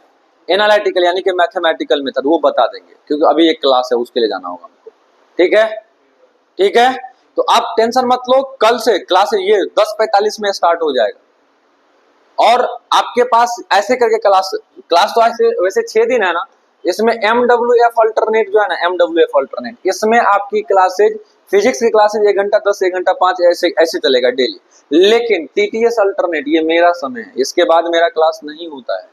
एनालिटिकल यानी कि मैथमेटिकल मेथड, वो बता देंगे क्योंकि अभी एक क्लास है उसके लिए जाना होगा हमको। ठीक है, ठीक है, तो आप टेंशन मत लो, कल से क्लास ये 10:45 में स्टार्ट हो जाएगा और आपके पास ऐसे करके क्लास तो ऐसे वैसे 6 दिन है ना, इसमें MWF अल्टरनेट जो है ना, MWF अल्टरनेट, इसमें आपकी क्लासेज फिजिक्स की क्लासेज 1 घंटा 10 1 घंटा 5 ऐसे चलेगा डेली। लेकिन TTS अल्टरनेट ये मेरा समय है, इसके बाद मेरा क्लास नहीं होता है।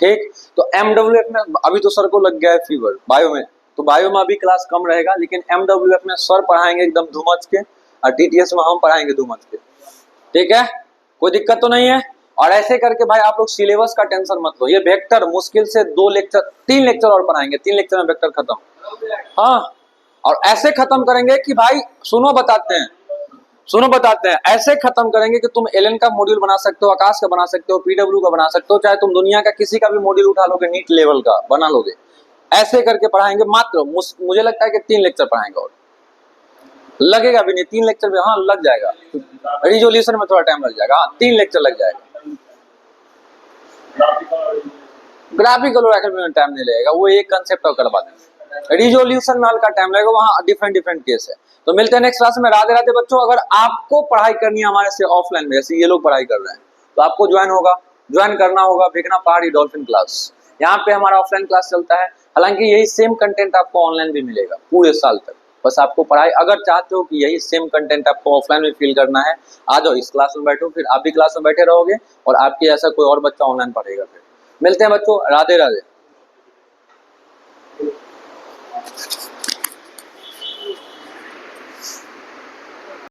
ठीक, तो MWF में अभी तो सर को लग गया है फीवर बायो में, तो बायो में अभी क्लास कम रहेगा, लेकिन MWF में सर पढ़ाएंगे एकदम धूमच के, और DTS में हम पढ़ाएंगे धूमच के। ठीक है, कोई दिक्कत तो नहीं है। और ऐसे करके भाई आप लोग सिलेबस का टेंशन मत लो, ये वेक्टर मुश्किल से 3 लेक्चर और पढ़ाएंगे, 3 लेक्चर में वेक्टर खत्म। हाँ, और ऐसे खत्म करेंगे कि भाई सुनो बताते हैं, ऐसे खत्म करेंगे कि तुम एलएन का मॉड्यूल बना सकते हो, आकाश का बना सकते हो, PW का बना सकते हो, चाहे तुम दुनिया का किसी का भी मॉड्यूल उठा लोगे, नीट लेवल का बना लोगे। ऐसे करके पढ़ाएंगे, मात्र मुझे लगता है कि 3 लेक्चर पढ़ाएंगे, और लगेगा भी नहीं 3 लेक्चर में, हाँ लग जाएगा, रिजोल्यूशन में थोड़ा टाइम लग जाएगा, हाँ 3 लेक्चर लग जाएगा। ग्राफिकल और एकेडमी में टाइम नहीं लगेगा, वो एक कंसेप्ट और करवा देंगे। रिजोल्यूशन में हल्का टाइम लगेगा, वहाँ डिफरेंट केस है। तो मिलते हैं नेक्स्ट क्लास में। राधे राधे बच्चों। अगर आपको पढ़ाई करनी है हमारे से ऑफलाइन में, जैसे ये लोग पढ़ाई कर रहे हैं, तो आपको ज्वाइन करना होगा भिखना पहाड़ी डॉल्फिन क्लास। यहाँ पे हमारा ऑफलाइन क्लास चलता है, हालांकि यही सेम कंटेंट आपको ऑनलाइन भी मिलेगा पूरे साल तक। बस आपको पढ़ाई अगर चाहते हो कि यही सेम कंटेंट आपको ऑफलाइन में फील करना है, आ जाओ इस क्लास में बैठो, फिर आप भी क्लास में बैठे रहोगे और आपके ऐसा कोई और बच्चा ऑनलाइन पढ़ेगा। फिर मिलते हैं बच्चों, राधे राधे।